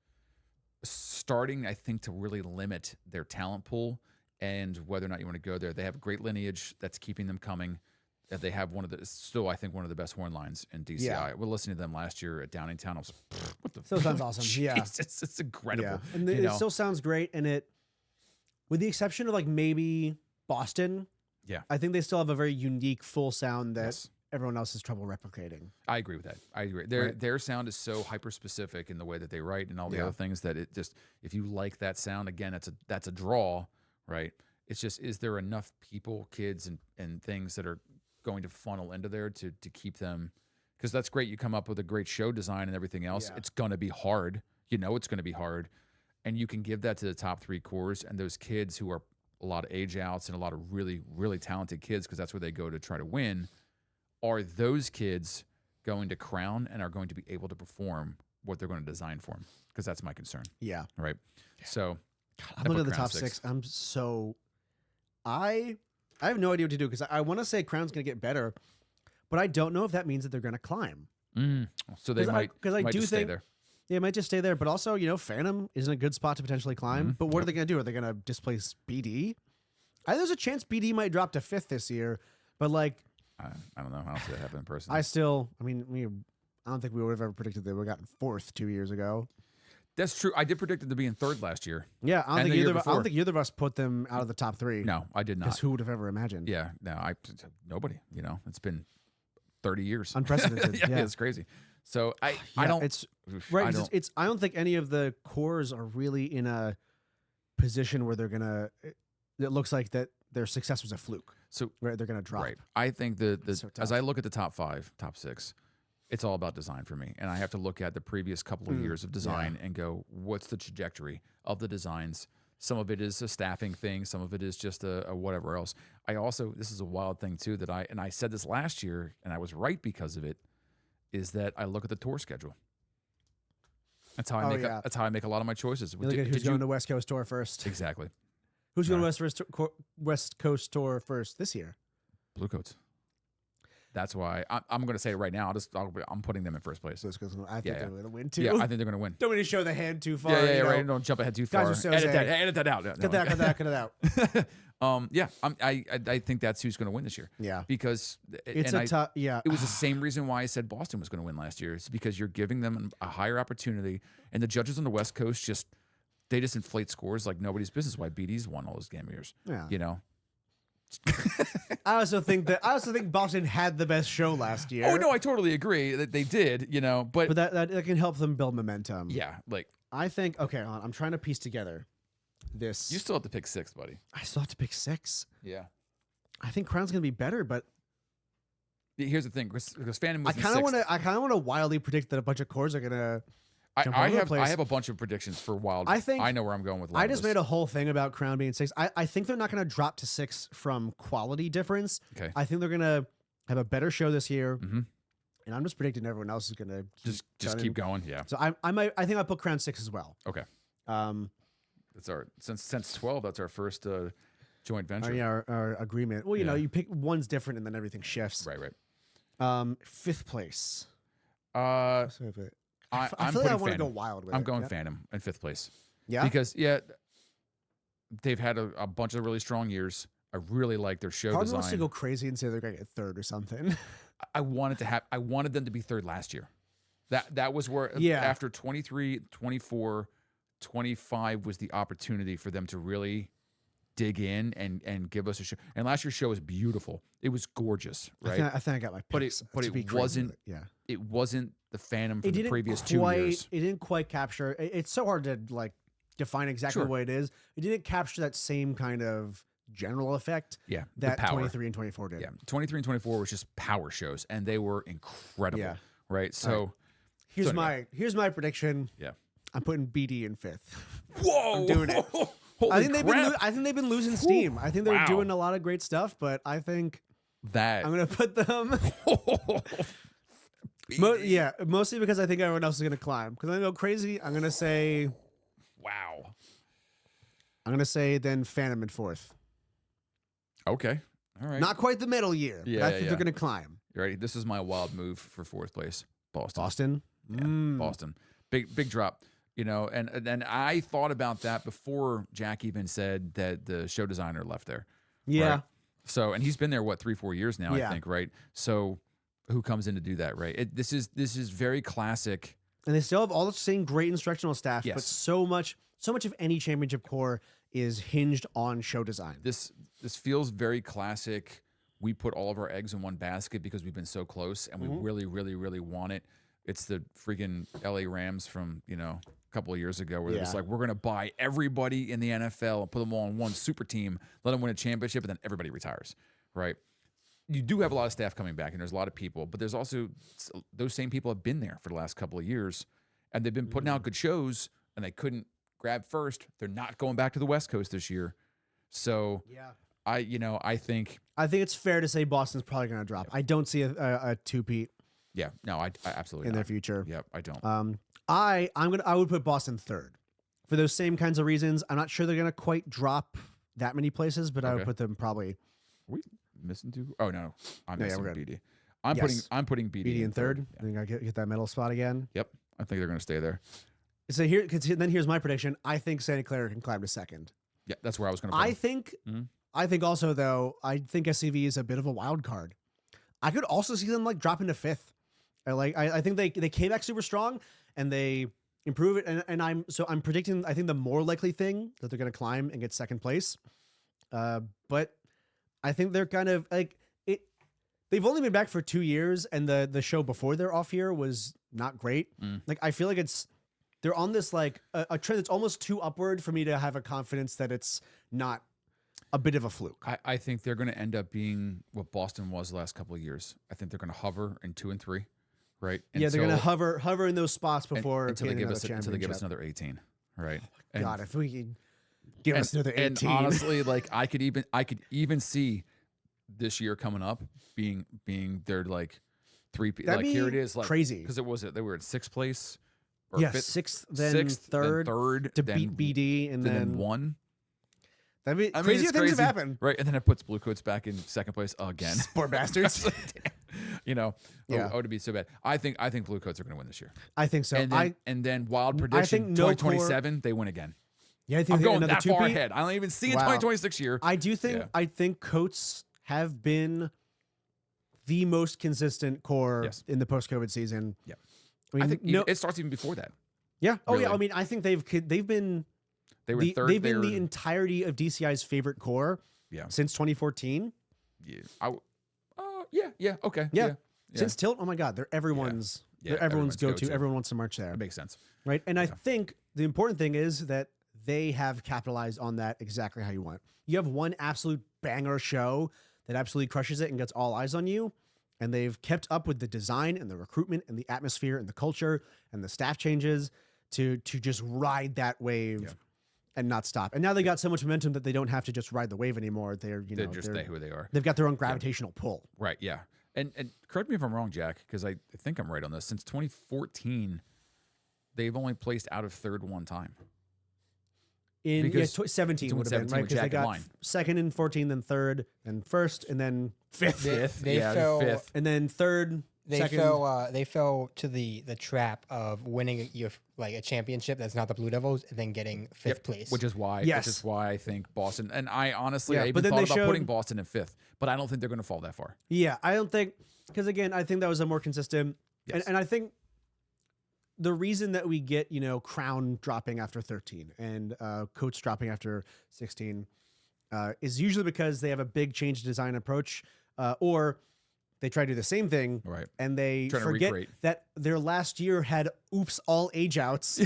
[SPEAKER 1] starting, I think, to really limit their talent pool and whether or not you want to go there. They have a great lineage that's keeping them coming. They have still, I think, one of the best horn lines in DCI.
[SPEAKER 2] Yeah.
[SPEAKER 1] We're listening to them last year at Downingtown. I was like, what the
[SPEAKER 2] Still sounds awesome. Yeah.
[SPEAKER 1] Jesus, it's incredible.
[SPEAKER 2] yeah, and
[SPEAKER 1] you
[SPEAKER 2] it
[SPEAKER 1] know?
[SPEAKER 2] still sounds great. And it, with the exception of like maybe Boston,
[SPEAKER 1] Yeah.
[SPEAKER 2] I think they still have a very unique full sound that
[SPEAKER 1] Yes.
[SPEAKER 2] everyone else has trouble replicating.
[SPEAKER 1] I agree with that. I agree. Their sound is so hyper specific in the way that they write and all the
[SPEAKER 2] Yeah.
[SPEAKER 1] other things that it just, if you like that sound, again, that's a draw, right? It's just, is there enough people, kids, and things that are going to funnel into there to keep them? Because that's great. You come up with a great show design and everything else.
[SPEAKER 2] Yeah.
[SPEAKER 1] It's going to be hard. You know it's going to be hard. And you can give that to the top three corps and those kids who are a lot of age outs and a lot of really, really talented kids, because that's where they go to try to win. Are those kids going to Crown and are going to be able to perform what they're going to design for them? Because that's my concern,
[SPEAKER 2] Yeah,
[SPEAKER 1] right? So
[SPEAKER 2] I'm
[SPEAKER 1] I
[SPEAKER 2] looking
[SPEAKER 1] put
[SPEAKER 2] at the
[SPEAKER 1] Crown
[SPEAKER 2] top six. I have no idea what to do because I want to say Crown's going to get better, but I don't know if that means that they're going to climb.
[SPEAKER 1] so they
[SPEAKER 2] 'Cause
[SPEAKER 1] might
[SPEAKER 2] I do
[SPEAKER 1] just stay
[SPEAKER 2] think
[SPEAKER 1] there.
[SPEAKER 2] they might just stay there. But also, Phantom is in a good spot to potentially climb. But what are
[SPEAKER 1] Yep.
[SPEAKER 2] they going to do? Are they going to displace BD? I think there's a chance BD might drop to 5th this year. But like,
[SPEAKER 1] I don't know. I don't see that happen in person.
[SPEAKER 2] I don't think we would have ever predicted they would have gotten 4th 2 years ago.
[SPEAKER 1] That's true. I did predict them to be in third last year.
[SPEAKER 2] Yeah, I
[SPEAKER 1] And
[SPEAKER 2] don't
[SPEAKER 1] the year
[SPEAKER 2] think
[SPEAKER 1] before.
[SPEAKER 2] either of us put them out of the top 3.
[SPEAKER 1] No, I did
[SPEAKER 2] because
[SPEAKER 1] not.
[SPEAKER 2] who would have ever imagined?
[SPEAKER 1] Yeah, no, nobody. It's been 30 years.
[SPEAKER 2] Unprecedented.
[SPEAKER 1] yeah,
[SPEAKER 2] yeah.
[SPEAKER 1] it's crazy. So I
[SPEAKER 2] Yeah,
[SPEAKER 1] don't.
[SPEAKER 2] It's
[SPEAKER 1] oof,
[SPEAKER 2] right.
[SPEAKER 1] I
[SPEAKER 2] 'Cause
[SPEAKER 1] don't.
[SPEAKER 2] it's I don't think any of the cores are really in a position where they're gonna. It looks like that their success was a fluke.
[SPEAKER 1] So
[SPEAKER 2] Right, they're gonna drop.
[SPEAKER 1] right. I think the
[SPEAKER 2] so
[SPEAKER 1] as
[SPEAKER 2] tough.
[SPEAKER 1] I look at the top 5, top 6, it's all about design for me, and I have to look at the previous couple of years of design and go, what's the trajectory of the designs? Some of it is a staffing thing. Some of it is just a whatever else. I also, this is a wild thing too, that I said this last year, and I was right because of it, is that I look at the tour schedule. That's how I make.
[SPEAKER 2] yeah.
[SPEAKER 1] That's how I make a lot of my choices.
[SPEAKER 2] You look at who's going to West Coast tour first.
[SPEAKER 1] Exactly.
[SPEAKER 2] Who's going to West Coast tour first this year?
[SPEAKER 1] Bluecoats. That's why I'm going to say it right now. I'm putting them in first place.
[SPEAKER 2] So I think
[SPEAKER 1] Yeah,
[SPEAKER 2] they're
[SPEAKER 1] yeah.
[SPEAKER 2] going to win too.
[SPEAKER 1] Yeah, I think they're going to win.
[SPEAKER 2] Don't want to show the hand too far.
[SPEAKER 1] Yeah,
[SPEAKER 2] you know?
[SPEAKER 1] right. Don't jump ahead too far.
[SPEAKER 2] Guys are so
[SPEAKER 1] Edit
[SPEAKER 2] sad.
[SPEAKER 1] that out.
[SPEAKER 2] Cut that out.
[SPEAKER 1] Yeah, I think that's who's going to win this year.
[SPEAKER 2] Yeah.
[SPEAKER 1] Because
[SPEAKER 2] It's
[SPEAKER 1] and
[SPEAKER 2] a tough. Yeah.
[SPEAKER 1] It was the same reason why I said Boston was going to win last year. It's because you're giving them a higher opportunity, and the judges on the West Coast just inflate scores like nobody's business. Why BD's won all those damn years.
[SPEAKER 2] Yeah. I also think Boston had the best show last year.
[SPEAKER 1] Oh no, I totally agree that they did. But
[SPEAKER 2] But that can help them build momentum.
[SPEAKER 1] yeah, like
[SPEAKER 2] I think. Okay, hold on, I'm trying to piece together this.
[SPEAKER 1] you still have to pick 6, buddy.
[SPEAKER 2] I still have to pick 6.
[SPEAKER 1] Yeah.
[SPEAKER 2] I think Crown's gonna be better, but
[SPEAKER 1] Here's the thing, because Phantom was
[SPEAKER 2] I kind of want to wildly predict that a bunch of cores are gonna. jump all
[SPEAKER 1] I
[SPEAKER 2] over the
[SPEAKER 1] have
[SPEAKER 2] place.
[SPEAKER 1] a bunch of predictions for Wild.
[SPEAKER 2] I think-
[SPEAKER 1] I know where I'm going with.
[SPEAKER 2] I just made a whole thing about Crown being 6. I think they're not gonna drop to 6 from quality difference.
[SPEAKER 1] Okay.
[SPEAKER 2] I think they're gonna have a better show this year,
[SPEAKER 1] Mhm.
[SPEAKER 2] and I'm just predicting everyone else is gonna
[SPEAKER 1] just
[SPEAKER 2] gunning.
[SPEAKER 1] keep going. Yeah.
[SPEAKER 2] So I think I'll put Crown 6 as well.
[SPEAKER 1] Okay.
[SPEAKER 2] Um,
[SPEAKER 1] That's our since 12. That's our first joint venture.
[SPEAKER 2] our agreement. Well, you know,
[SPEAKER 1] Yeah.
[SPEAKER 2] you pick one's different, and then everything shifts.
[SPEAKER 1] Right.
[SPEAKER 2] 5th place.
[SPEAKER 1] I
[SPEAKER 2] So if it-
[SPEAKER 1] I'm
[SPEAKER 2] I feel like I
[SPEAKER 1] putting
[SPEAKER 2] want to go
[SPEAKER 1] Phantom.
[SPEAKER 2] wild with
[SPEAKER 1] I'm
[SPEAKER 2] it.
[SPEAKER 1] going
[SPEAKER 2] Yeah.
[SPEAKER 1] Phantom in 5th place.
[SPEAKER 2] Yeah.
[SPEAKER 1] Because they've had a bunch of really strong years. I really like their show
[SPEAKER 2] Harden wants to
[SPEAKER 1] design.
[SPEAKER 2] go crazy and say they're going to get third or something.
[SPEAKER 1] I wanted them to be third last year. That was where after 23, 24, 25 was the opportunity for them to really dig in and give us a show. And last year's show was beautiful. It was gorgeous, right?
[SPEAKER 2] I think I got my picks.
[SPEAKER 1] But it wasn't.
[SPEAKER 2] Yeah,
[SPEAKER 1] it wasn't the Phantom from
[SPEAKER 2] it
[SPEAKER 1] the
[SPEAKER 2] didn't
[SPEAKER 1] previous
[SPEAKER 2] quite,
[SPEAKER 1] 2 years.
[SPEAKER 2] It didn't quite capture. It's so hard to like define exactly
[SPEAKER 1] Sure.
[SPEAKER 2] what it is. It didn't capture that same kind of general effect
[SPEAKER 1] Yeah,
[SPEAKER 2] that
[SPEAKER 1] the power.
[SPEAKER 2] 23 and 24 did.
[SPEAKER 1] Yeah, 23 and 24 was just power shows, and they were incredible.
[SPEAKER 2] Yeah.
[SPEAKER 1] Right. So
[SPEAKER 2] Here's
[SPEAKER 1] anyway.
[SPEAKER 2] my prediction.
[SPEAKER 1] Yeah.
[SPEAKER 2] I'm putting BD in 5th.
[SPEAKER 1] Whoa,
[SPEAKER 2] I'm doing it.
[SPEAKER 1] Holy
[SPEAKER 2] I think
[SPEAKER 1] crap.
[SPEAKER 2] they've been losing steam. I think they're
[SPEAKER 1] Wow.
[SPEAKER 2] doing a lot of great stuff, but I think
[SPEAKER 1] that.
[SPEAKER 2] I'm gonna put them. Mostly because I think everyone else is gonna climb. Because I'm gonna go crazy. I'm gonna say
[SPEAKER 1] Wow.
[SPEAKER 2] then Phantom in 4th.
[SPEAKER 1] Okay. All right.
[SPEAKER 2] Not quite the middle year, but I think they're gonna climb.
[SPEAKER 1] You ready? This is my wild move for 4th place. Boston.
[SPEAKER 2] Boston.
[SPEAKER 1] Yeah, Boston. Big drop. You know, and I thought about that before Jack even said that the show designer left there.
[SPEAKER 2] Yeah.
[SPEAKER 1] Right? So, and he's been there, what, 3-4 years now,
[SPEAKER 2] Yeah.
[SPEAKER 1] I think, right? So who comes in to do that, right? This is very classic.
[SPEAKER 2] And they still have all the same great instructional staff, but
[SPEAKER 1] Yes.
[SPEAKER 2] so much of any championship core is hinged on show design.
[SPEAKER 1] This feels very classic. We put all of our eggs in one basket because we've been so close and we really, really, really want it. It's the freaking LA Rams from, a couple of years ago where they're just like, we're going to buy everybody in the NFL and put them all on one super team, let them win a championship, and then everybody retires, right? You do have a lot of staff coming back, and there's a lot of people, but there's also those same people have been there for the last couple of years, and they've been putting out good shows, and they couldn't grab first. They're not going back to the West Coast this year. So I think
[SPEAKER 2] it's fair to say Boston's probably going to drop. I don't see a two-peat
[SPEAKER 1] I absolutely
[SPEAKER 2] in
[SPEAKER 1] not.
[SPEAKER 2] their future.
[SPEAKER 1] Yep, I don't.
[SPEAKER 2] I would put Boston 3rd for those same kinds of reasons. I'm not sure they're going to quite drop that many places, but I would put them probably.
[SPEAKER 1] Are we missing 2? Oh no, I'm missing
[SPEAKER 2] we're good.
[SPEAKER 1] BD. I'm putting BD,
[SPEAKER 2] BD in 3rd.
[SPEAKER 1] Yeah.
[SPEAKER 2] I think I get that middle spot again.
[SPEAKER 1] Yep, I think they're going to stay there.
[SPEAKER 2] So then here's my prediction. I think Santa Clara can climb to 2nd.
[SPEAKER 1] Yeah, that's where I was going to.
[SPEAKER 2] I think also though, I think SCV is a bit of a wild card. I could also see them like drop into 5th. I think they came back super strong and they improve it. And I'm predicting, I think the more likely thing that they're going to climb and get 2nd place. But I think they're kind of like it. They've only been back for 2 years, and the show before their off year was not great. Like I feel like they're on this like a trend that's almost too upward for me to have a confidence that it's not a bit of a fluke.
[SPEAKER 1] I think they're going to end up being what Boston was the last couple of years. I think they're going to hover in 2 and 3, right?
[SPEAKER 2] They're going to hover in those spots before
[SPEAKER 1] until they give us another 18, right?
[SPEAKER 2] God, if we could give us another 18.
[SPEAKER 1] And honestly, like I could even see this year coming up being their like 3.
[SPEAKER 2] That'd
[SPEAKER 1] like here it is, like
[SPEAKER 2] crazy
[SPEAKER 1] because they were at 6th place. Or
[SPEAKER 2] 6th, then 3rd
[SPEAKER 1] to
[SPEAKER 2] beat BD, and then
[SPEAKER 1] 1.
[SPEAKER 2] That'd be
[SPEAKER 1] I mean,
[SPEAKER 2] crazier
[SPEAKER 1] it's
[SPEAKER 2] things have
[SPEAKER 1] crazy,
[SPEAKER 2] happened.
[SPEAKER 1] right? And then it puts Blue Coats back in 2nd place again.
[SPEAKER 2] Poor bastards.
[SPEAKER 1] It'd be so bad. I think Blue Coats are going to win this year.
[SPEAKER 2] I think so.
[SPEAKER 1] And then wild prediction, 2027 they win again.
[SPEAKER 2] Yeah, I think
[SPEAKER 1] I'm going
[SPEAKER 2] another
[SPEAKER 1] that far
[SPEAKER 2] two-peat.
[SPEAKER 1] ahead. I don't even see a
[SPEAKER 2] Wow.
[SPEAKER 1] 2026 year.
[SPEAKER 2] I do think I think Coats have been the most consistent core in the post-COVID season.
[SPEAKER 1] Yeah.
[SPEAKER 2] I
[SPEAKER 1] think it starts even before that.
[SPEAKER 2] Yeah. Oh
[SPEAKER 1] Really.
[SPEAKER 2] yeah. I mean, I think they've been
[SPEAKER 1] They were third.
[SPEAKER 2] They've been the entirety of DCI's favorite core.
[SPEAKER 1] Yeah.
[SPEAKER 2] Since 2014.
[SPEAKER 1] Yeah. Okay.
[SPEAKER 2] Yeah. Since Tilt. Oh my God, they're everyone's.
[SPEAKER 1] Yeah,
[SPEAKER 2] They're everyone's
[SPEAKER 1] everyone's
[SPEAKER 2] go-to.
[SPEAKER 1] go-to.
[SPEAKER 2] Everyone wants to march there.
[SPEAKER 1] That makes sense.
[SPEAKER 2] Right. And I think the important thing is that they have capitalized on that exactly how you want. You have one absolute banger show that absolutely crushes it and gets all eyes on you. And they've kept up with the design and the recruitment and the atmosphere and the culture and the staff changes to just ride that wave and not stop. And now they got so much momentum that they don't have to just ride the wave anymore. They're
[SPEAKER 1] just stay who they are.
[SPEAKER 2] They've got their own gravitational pull.
[SPEAKER 1] Right. Yeah. And correct me if I'm wrong, Jack, because I think I'm right on this. Since 2014, they've only placed out of 3rd one time.
[SPEAKER 2] In 17 would have been, right? Because they got
[SPEAKER 1] line.
[SPEAKER 2] 2nd and 14, then 3rd, and 1st, and then 5th.
[SPEAKER 3] They fell
[SPEAKER 1] 5th.
[SPEAKER 2] And then 3rd
[SPEAKER 3] They
[SPEAKER 2] second.
[SPEAKER 3] fell to the trap of winning a championship that's not the Blue Devils and then getting fifth place.
[SPEAKER 1] Which is why I think Boston, and I honestly I even thought about putting Boston in fifth, but I don't think they're going to fall that far.
[SPEAKER 2] Yeah, I don't think, because again, I think that was a more consistent, and I think the reason that we get, Crown dropping after 13 and Coates dropping after 16 is usually because they have a big change in design approach, or they try to do the same thing,
[SPEAKER 1] Right.
[SPEAKER 2] and they
[SPEAKER 1] Trying to
[SPEAKER 2] forget
[SPEAKER 1] recreate.
[SPEAKER 2] that their last year had all age outs,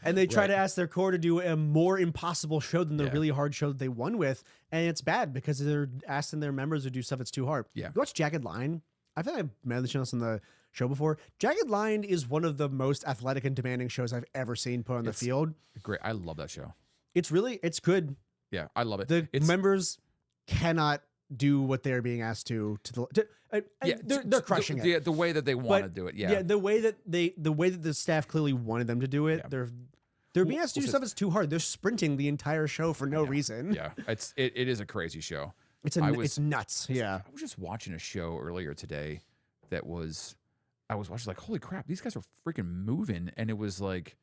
[SPEAKER 2] and they try to ask their core to do a more impossible show than the really hard show that they won with, and it's bad because they're asking their members to do stuff that's too hard.
[SPEAKER 1] Yeah.
[SPEAKER 2] You watch Jagged Line? I feel like I've mentioned this on the show before. Jagged Line is one of the most athletic and demanding shows I've ever seen put on the field.
[SPEAKER 1] Great. I love that show.
[SPEAKER 2] It's good.
[SPEAKER 1] Yeah, I love it.
[SPEAKER 2] The members cannot do what they're being asked to they're crushing it.
[SPEAKER 1] Yeah, the way that they want to do it. Yeah.
[SPEAKER 2] The way that the staff clearly wanted them to do it. Yeah. They're being asked to do stuff that's too hard. They're sprinting the entire show for no reason.
[SPEAKER 1] Yeah, it is a crazy show.
[SPEAKER 2] It's nuts. Yeah.
[SPEAKER 1] I was just watching a show earlier today I was watching like, holy crap, these guys are freaking moving, and it was like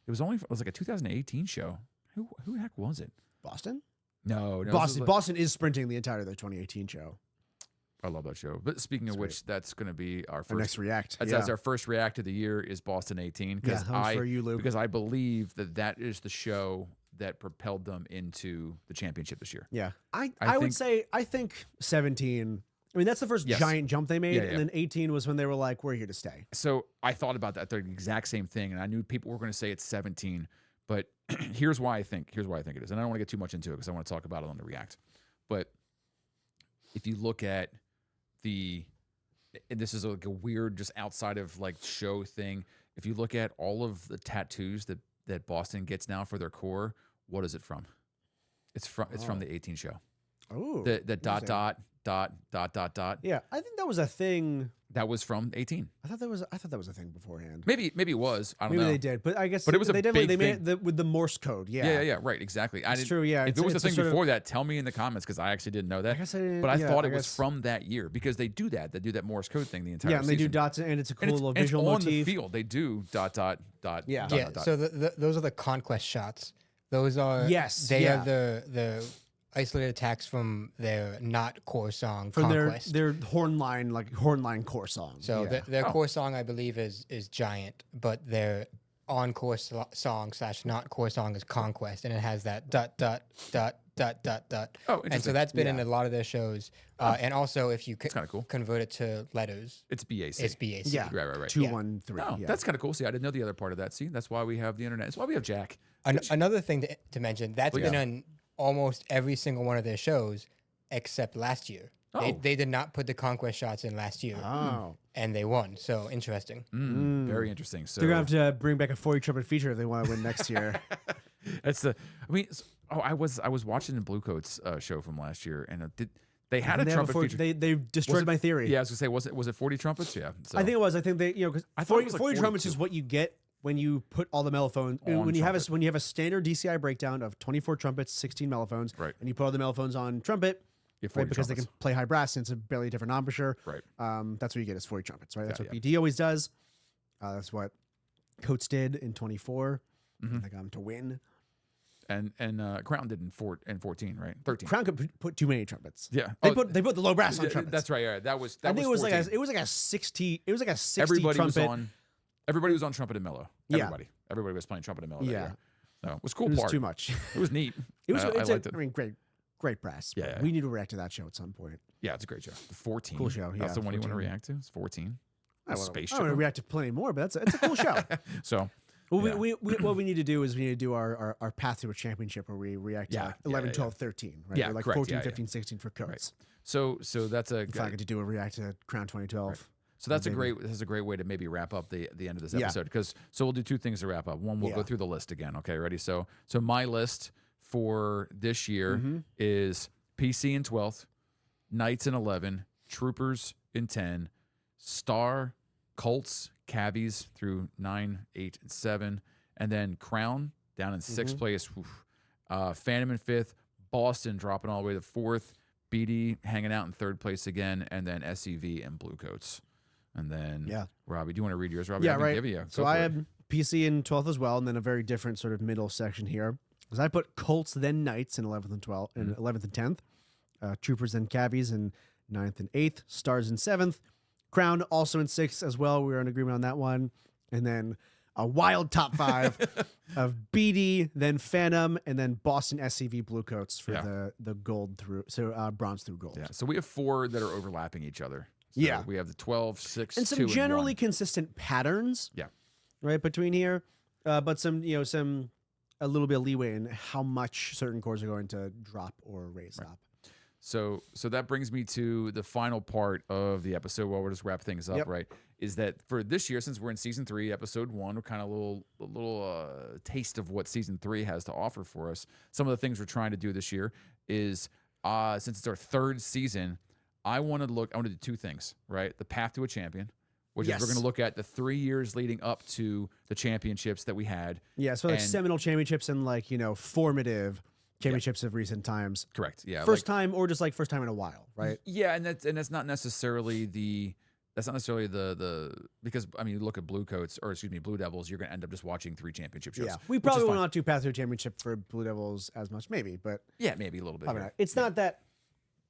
[SPEAKER 1] a 2018 show. Who the heck was it?
[SPEAKER 2] Boston?
[SPEAKER 1] No,
[SPEAKER 2] Boston is sprinting the entirety of their 2018 show.
[SPEAKER 1] I love that show. But speaking of which, that's going to be our
[SPEAKER 2] next react.
[SPEAKER 1] That's our first react of the year is Boston 18.
[SPEAKER 2] Yeah, that one's for you, Luke.
[SPEAKER 1] Because I believe that is the show that propelled them into the championship this year.
[SPEAKER 2] Yeah, I would say I think 17. I mean, that's the first giant jump they made, and then 18 was when they were like, "We're here to stay."
[SPEAKER 1] So I thought about that, the exact same thing, and I knew people were going to say it's 17. But here's why I think it is, and I don't want to get too much into it because I want to talk about it on the react. But if you look at and this is like a weird, just outside of like show thing. If you look at all of the tattoos that Boston gets now for their core, what is it from? It's from the 18 show.
[SPEAKER 2] Oh,
[SPEAKER 1] the dot.
[SPEAKER 2] Yeah, I think that was a thing.
[SPEAKER 1] That was from 18.
[SPEAKER 2] I thought that was a thing beforehand.
[SPEAKER 1] Maybe it was. I don't know.
[SPEAKER 2] Maybe they did, but I guess.
[SPEAKER 1] But it was
[SPEAKER 2] they
[SPEAKER 1] big
[SPEAKER 2] made it with the Morse code. Yeah.
[SPEAKER 1] Yeah. Right. Exactly.
[SPEAKER 2] It's true. Yeah.
[SPEAKER 1] If it was a thing before that, tell me in the comments because I actually didn't know that.
[SPEAKER 2] I guess I didn't.
[SPEAKER 1] But I thought it was from that year because they do that. They do that Morse code thing the entire.
[SPEAKER 2] Yeah, and they do dots, and it's a cool little visual motif.
[SPEAKER 1] On the field, they do dot.
[SPEAKER 3] Yeah.
[SPEAKER 1] Dot.
[SPEAKER 3] So those are the conquest shots. Those are They are the isolated attacks from their not core song
[SPEAKER 2] from
[SPEAKER 3] Conquest.
[SPEAKER 2] their hornline core song.
[SPEAKER 3] So their core song, I believe, is Giant, but their on-core song / not core song is Conquest, and it has that dot. Oh, and so that's been in a lot of their shows. And also, if you
[SPEAKER 1] kind of cool.
[SPEAKER 3] convert it to letters,
[SPEAKER 1] it's BAC.
[SPEAKER 3] It's BAC.
[SPEAKER 2] Yeah,
[SPEAKER 1] right.
[SPEAKER 2] 213.
[SPEAKER 1] Oh, that's kind of cool. See, I didn't know the other part of that. See, that's why we have the internet. That's why we have Jack.
[SPEAKER 3] Another thing to mention that's been on almost every single one of their shows except last year.
[SPEAKER 1] Oh.
[SPEAKER 3] They did not put the conquest shots in last year.
[SPEAKER 2] Oh.
[SPEAKER 3] And they won. So interesting.
[SPEAKER 1] Very interesting. So
[SPEAKER 2] they're gonna have to bring back a 40 trumpet feature if they want to win next year.
[SPEAKER 1] I was watching the Bluecoats show from last year, and they had a trumpet feature.
[SPEAKER 2] They destroyed my theory.
[SPEAKER 1] Yeah, I was gonna say, was it 40 trumpets? Yeah, so.
[SPEAKER 2] I think it was. I think they, because
[SPEAKER 1] I thought it was
[SPEAKER 2] 40
[SPEAKER 1] like
[SPEAKER 2] trumpets
[SPEAKER 1] 42.
[SPEAKER 2] is what you get when you put all the mellophones. When you have a standard DCI breakdown of 24 trumpets, 16 mellophones,
[SPEAKER 1] right,
[SPEAKER 2] and you put all the mellophones on trumpet, right, because they can play high brass and it's a barely different embouchure.
[SPEAKER 1] Right.
[SPEAKER 2] That's what you get is 40 trumpets. Right. That's what BD always does. That's what Coates did in 24. They got him to win.
[SPEAKER 1] And Crown did in 14, right? 13.
[SPEAKER 2] Crown could put too many trumpets.
[SPEAKER 1] Yeah,
[SPEAKER 2] they put the low brass on trumpets.
[SPEAKER 1] That's right. Yeah, that was.
[SPEAKER 2] I think it was
[SPEAKER 1] 14.
[SPEAKER 2] like a 60. It was like a 60
[SPEAKER 1] everybody
[SPEAKER 2] trumpet.
[SPEAKER 1] Everybody was on trumpet and mellow. Everybody was playing trumpet and mellow.
[SPEAKER 2] Yeah,
[SPEAKER 1] so it was cool.
[SPEAKER 2] It was too much.
[SPEAKER 1] It was neat.
[SPEAKER 2] It was.
[SPEAKER 1] I liked it.
[SPEAKER 2] I mean, great brass.
[SPEAKER 1] Yeah,
[SPEAKER 2] we need to react to that show at some point.
[SPEAKER 1] Yeah, it's a great show. The 14.
[SPEAKER 2] Cool show.
[SPEAKER 1] That's the one
[SPEAKER 2] 14.
[SPEAKER 1] you want to react to. It's 14. Space show.
[SPEAKER 2] I want to react to plenty more, but it's a cool show.
[SPEAKER 1] So.
[SPEAKER 2] Well, what we need to do is we need to do our path to a championship where we react to like 11, 12, 13, right?
[SPEAKER 1] Yeah,
[SPEAKER 2] or like
[SPEAKER 1] correct.
[SPEAKER 2] 14, 15, 16 for Coates.
[SPEAKER 1] Right. So that's a
[SPEAKER 2] if I get to do a react to Crown 2012.
[SPEAKER 1] Right. So that's a great way to maybe wrap up the end of this episode because we'll do two things to wrap up. One, we'll go through the list again. Okay, ready? So my list for this year is PC in 12th, Knights in 11, Troopers in 10, Star, Colts, Cabbies through 9, 8, and 7, and then Crown down in 6th place. Phantom in 5th, Boston dropping all the way to 4th, BD hanging out in 3rd place again, and then SEV and Bluecoats And then, Robbie, do you want to read yours, Robbie?
[SPEAKER 2] Yeah, right.
[SPEAKER 1] You.
[SPEAKER 2] So I had PC in 12th as well, and then a very different sort of middle section here. Because I put Colts, then Knights in 11th and 12th, and 11th and 10th. Troopers, then Cabbies in 9th and 8th. Stars in 7th. Crown also in 6th as well. We were in agreement on that one. And then a wild top 5 of BD, then Phantom, and then Boston SCV Bluecoats for the gold through, bronze through gold.
[SPEAKER 1] Yeah, so we have 4 that are overlapping each other. So we have the 12, 6,
[SPEAKER 2] and some
[SPEAKER 1] 2,
[SPEAKER 2] generally
[SPEAKER 1] and 1.
[SPEAKER 2] consistent patterns.
[SPEAKER 1] Yeah,
[SPEAKER 2] right between here, but some a little bit of leeway in how much certain cores are going to drop or raise up.
[SPEAKER 1] So that brings me to the final part of the episode. While we'll just wrap things up, right? Is that for this year, since we're in season 3, episode 1, we're kind of a little taste of what season 3 has to offer for us. Some of the things we're trying to do this year is since it's our 3rd season. I want to do 2 things, right? The path to a champion, which is we're going to look at the 3 years leading up to the championships that we had.
[SPEAKER 2] Yeah, so like seminal championships and formative championships of recent times.
[SPEAKER 1] Correct. Yeah.
[SPEAKER 2] First time or just first time in a while, right?
[SPEAKER 1] Yeah, and that's not necessarily because you look at Blue Devils, you're going to end up just watching 3 championship shows.
[SPEAKER 2] Yeah, we probably will not do path to a championship for Blue Devils as much, maybe, but
[SPEAKER 1] maybe a little bit.
[SPEAKER 2] It's not that.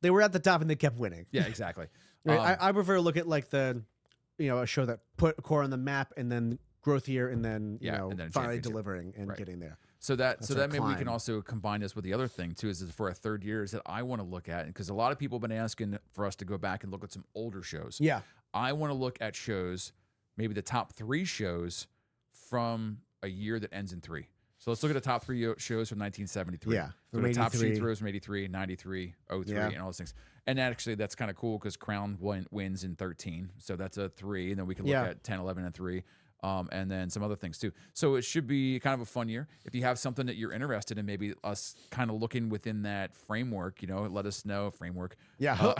[SPEAKER 2] They were at the top and they kept winning.
[SPEAKER 1] Yeah, exactly.
[SPEAKER 2] Right? I prefer to look at a show that put a core on the map and then growth here and then and then finally delivering and getting there.
[SPEAKER 1] So that maybe we can also combine this with the other thing too. Is for our 3rd year is that I want to look at, because a lot of people have been asking for us to go back and look at some older shows.
[SPEAKER 2] Yeah,
[SPEAKER 1] I want to look at shows, maybe the top 3 shows from a year that ends in 3. So let's look at the top 3 shows from 1973.
[SPEAKER 2] Yeah.
[SPEAKER 1] So the top sheet throws from 83, 93, 03, and all those things. And actually, that's kind of cool because Crown wins in 13. So that's a 3. And then we can look at 10, 11, and 3. And then some other things too. So it should be kind of a fun year. If you have something that you're interested in, maybe us kind of looking within that framework, let us know. Framework.
[SPEAKER 2] Yeah.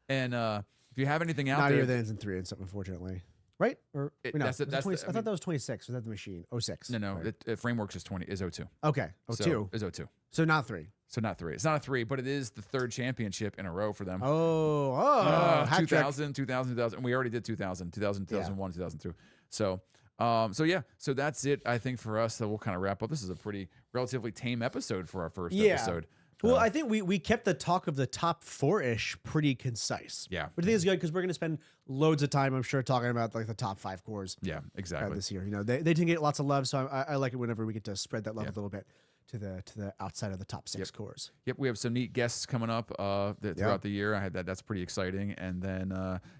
[SPEAKER 1] And if you have anything out
[SPEAKER 2] not
[SPEAKER 1] there.
[SPEAKER 2] Not that ends in 3 and something, unfortunately. Right? Or no, I thought that was 26. Was that the machine? 06.
[SPEAKER 1] No. Right. Frameworks is 02.
[SPEAKER 2] Okay. 02.
[SPEAKER 1] Is 02.
[SPEAKER 2] So not 3.
[SPEAKER 1] So not 3. It's not a 3, but it is the 3rd championship in a row for them.
[SPEAKER 2] 2000,
[SPEAKER 1] 2000. And we already did 2000, 2001, 2002. So that's it, I think, for us. So we'll kind of wrap up. This is a pretty relatively tame episode for our first episode.
[SPEAKER 2] Well, I think we kept the talk of the top 4-ish pretty concise.
[SPEAKER 1] Yeah.
[SPEAKER 2] Which I think is good because we're going to spend loads of time, I'm sure, talking about the top 5 cores.
[SPEAKER 1] Yeah, exactly.
[SPEAKER 2] This year. They didn't get lots of love, so I like it whenever we get to spread that love a little bit to the outside of the top 6 cores.
[SPEAKER 1] Yep, we have some neat guests coming up throughout the year. I had that's pretty exciting. And then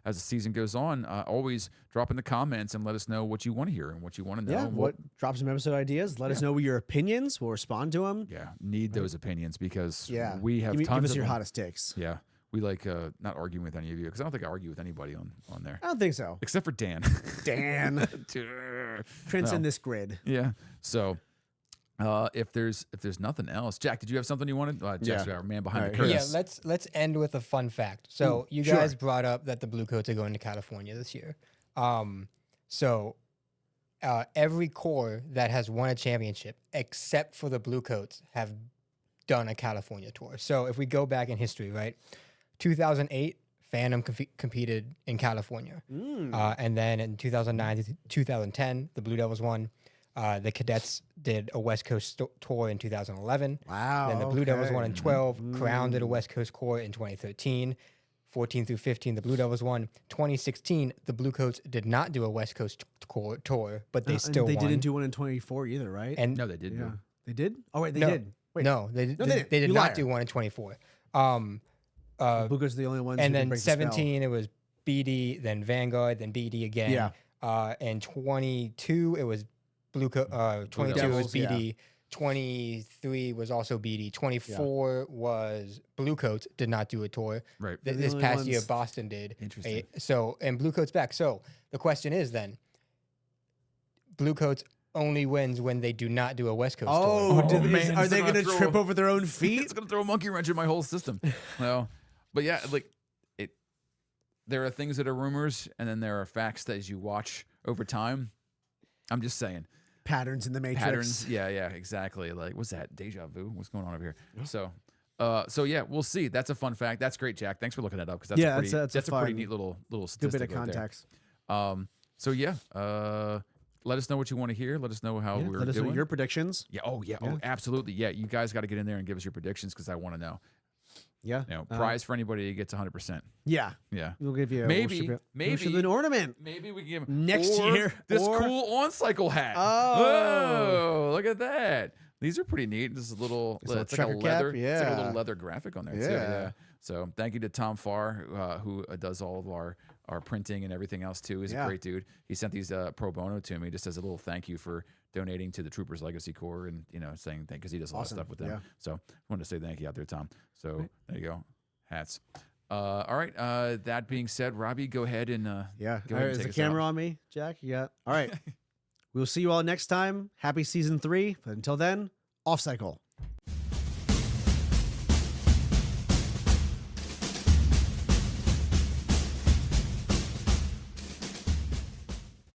[SPEAKER 1] as the season goes on, always drop in the comments and let us know what you want to hear and what you want to know.
[SPEAKER 2] Yeah, drop some episode ideas. Let us know your opinions. We'll respond to them.
[SPEAKER 1] Yeah, need those opinions because we have
[SPEAKER 2] give
[SPEAKER 1] tons
[SPEAKER 2] us
[SPEAKER 1] of
[SPEAKER 2] your
[SPEAKER 1] them.
[SPEAKER 2] hottest takes.
[SPEAKER 1] Yeah. We like not arguing with any of you because I don't think I argue with anybody on there.
[SPEAKER 2] I don't think so.
[SPEAKER 1] Except for Dan.
[SPEAKER 2] Dan. Transcend this grid.
[SPEAKER 1] Yeah. So if there's nothing else, Jack, did you have something you wanted? Jack's our man behind the curtain.
[SPEAKER 3] Yeah, let's end with a fun fact. So you guys brought up that the Bluecoats are going to California this year. Every core that has won a championship, except for the Bluecoats, have done a California tour. So if we go back in history, right? 2008, Phantom competed in California. And then in 2009 to 2010, the Blue Devils won. The Cadets did a West Coast tour in 2011.
[SPEAKER 2] Wow.
[SPEAKER 3] Then the Blue Devils won in 12. Crown did a West Coast tour in 2013. 14 through 15, the Blue Devils won. 2016, the Bluecoats did not do a West Coast tour, but they still won.
[SPEAKER 2] They didn't do one in 24 either, right?
[SPEAKER 3] And
[SPEAKER 1] no, they didn't.
[SPEAKER 2] Yeah. They did? Oh, wait, they did. Wait.
[SPEAKER 3] No, they did not do one in 24.
[SPEAKER 2] Bluecoats are the only ones.
[SPEAKER 3] And then 17, it was BD, then Vanguard, then BD again.
[SPEAKER 2] Yeah.
[SPEAKER 3] And 22, it was 22 it was BD. 23 was also BD. 24 was Bluecoats, did not do a tour.
[SPEAKER 1] Right.
[SPEAKER 3] This past year, Boston did.
[SPEAKER 1] Interesting.
[SPEAKER 3] And Bluecoats back. So the question is then, Bluecoats only wins when they do not do a West Coast tour.
[SPEAKER 2] Man, are they going to trip over their own feet?
[SPEAKER 1] It's going to throw a monkey wrench in my whole system. No, but yeah, there are things that are rumors, and then there are facts that as you watch over time. I'm just saying.
[SPEAKER 2] Patterns in the Matrix.
[SPEAKER 1] Patterns, yeah, exactly. Like, what's that? Deja vu? What's going on over here? So, So yeah, we'll see. That's a fun fact. That's great, Jack. Thanks for looking that up because that's a pretty neat little statistic.
[SPEAKER 2] Good bit of context.
[SPEAKER 1] So yeah, let us know what you want to hear. Let us know how we're doing.
[SPEAKER 2] Let us know your predictions.
[SPEAKER 1] Yeah. Oh yeah. Oh, absolutely. Yeah. You guys got to get in there and give us your predictions because I want to know.
[SPEAKER 2] Yeah.
[SPEAKER 1] Prize for anybody who gets 100%.
[SPEAKER 2] Yeah.
[SPEAKER 1] Yeah.
[SPEAKER 2] We'll give you
[SPEAKER 1] maybe
[SPEAKER 2] an ornament.
[SPEAKER 1] Maybe we can give
[SPEAKER 2] next year
[SPEAKER 1] this cool on cycle hat.
[SPEAKER 2] Oh,
[SPEAKER 1] look at that. These are pretty neat. This is a little, it's like a leather, it's like a little leather graphic on there too. Yeah. So thank you to Tom Farr, who does all of our printing and everything else too. He's a great dude. He sent these pro bono to me just as a little thank you for donating to the Troopers Legacy Corps and saying thank because he does a lot of stuff with them. So I wanted to say thank you out there, Tom. So there you go, hats. All right. That being said, Robbie, go ahead and go ahead
[SPEAKER 2] is the camera on me, Jack? Yeah. All right. We'll see you all next time. Happy season 3. But until then, off cycle.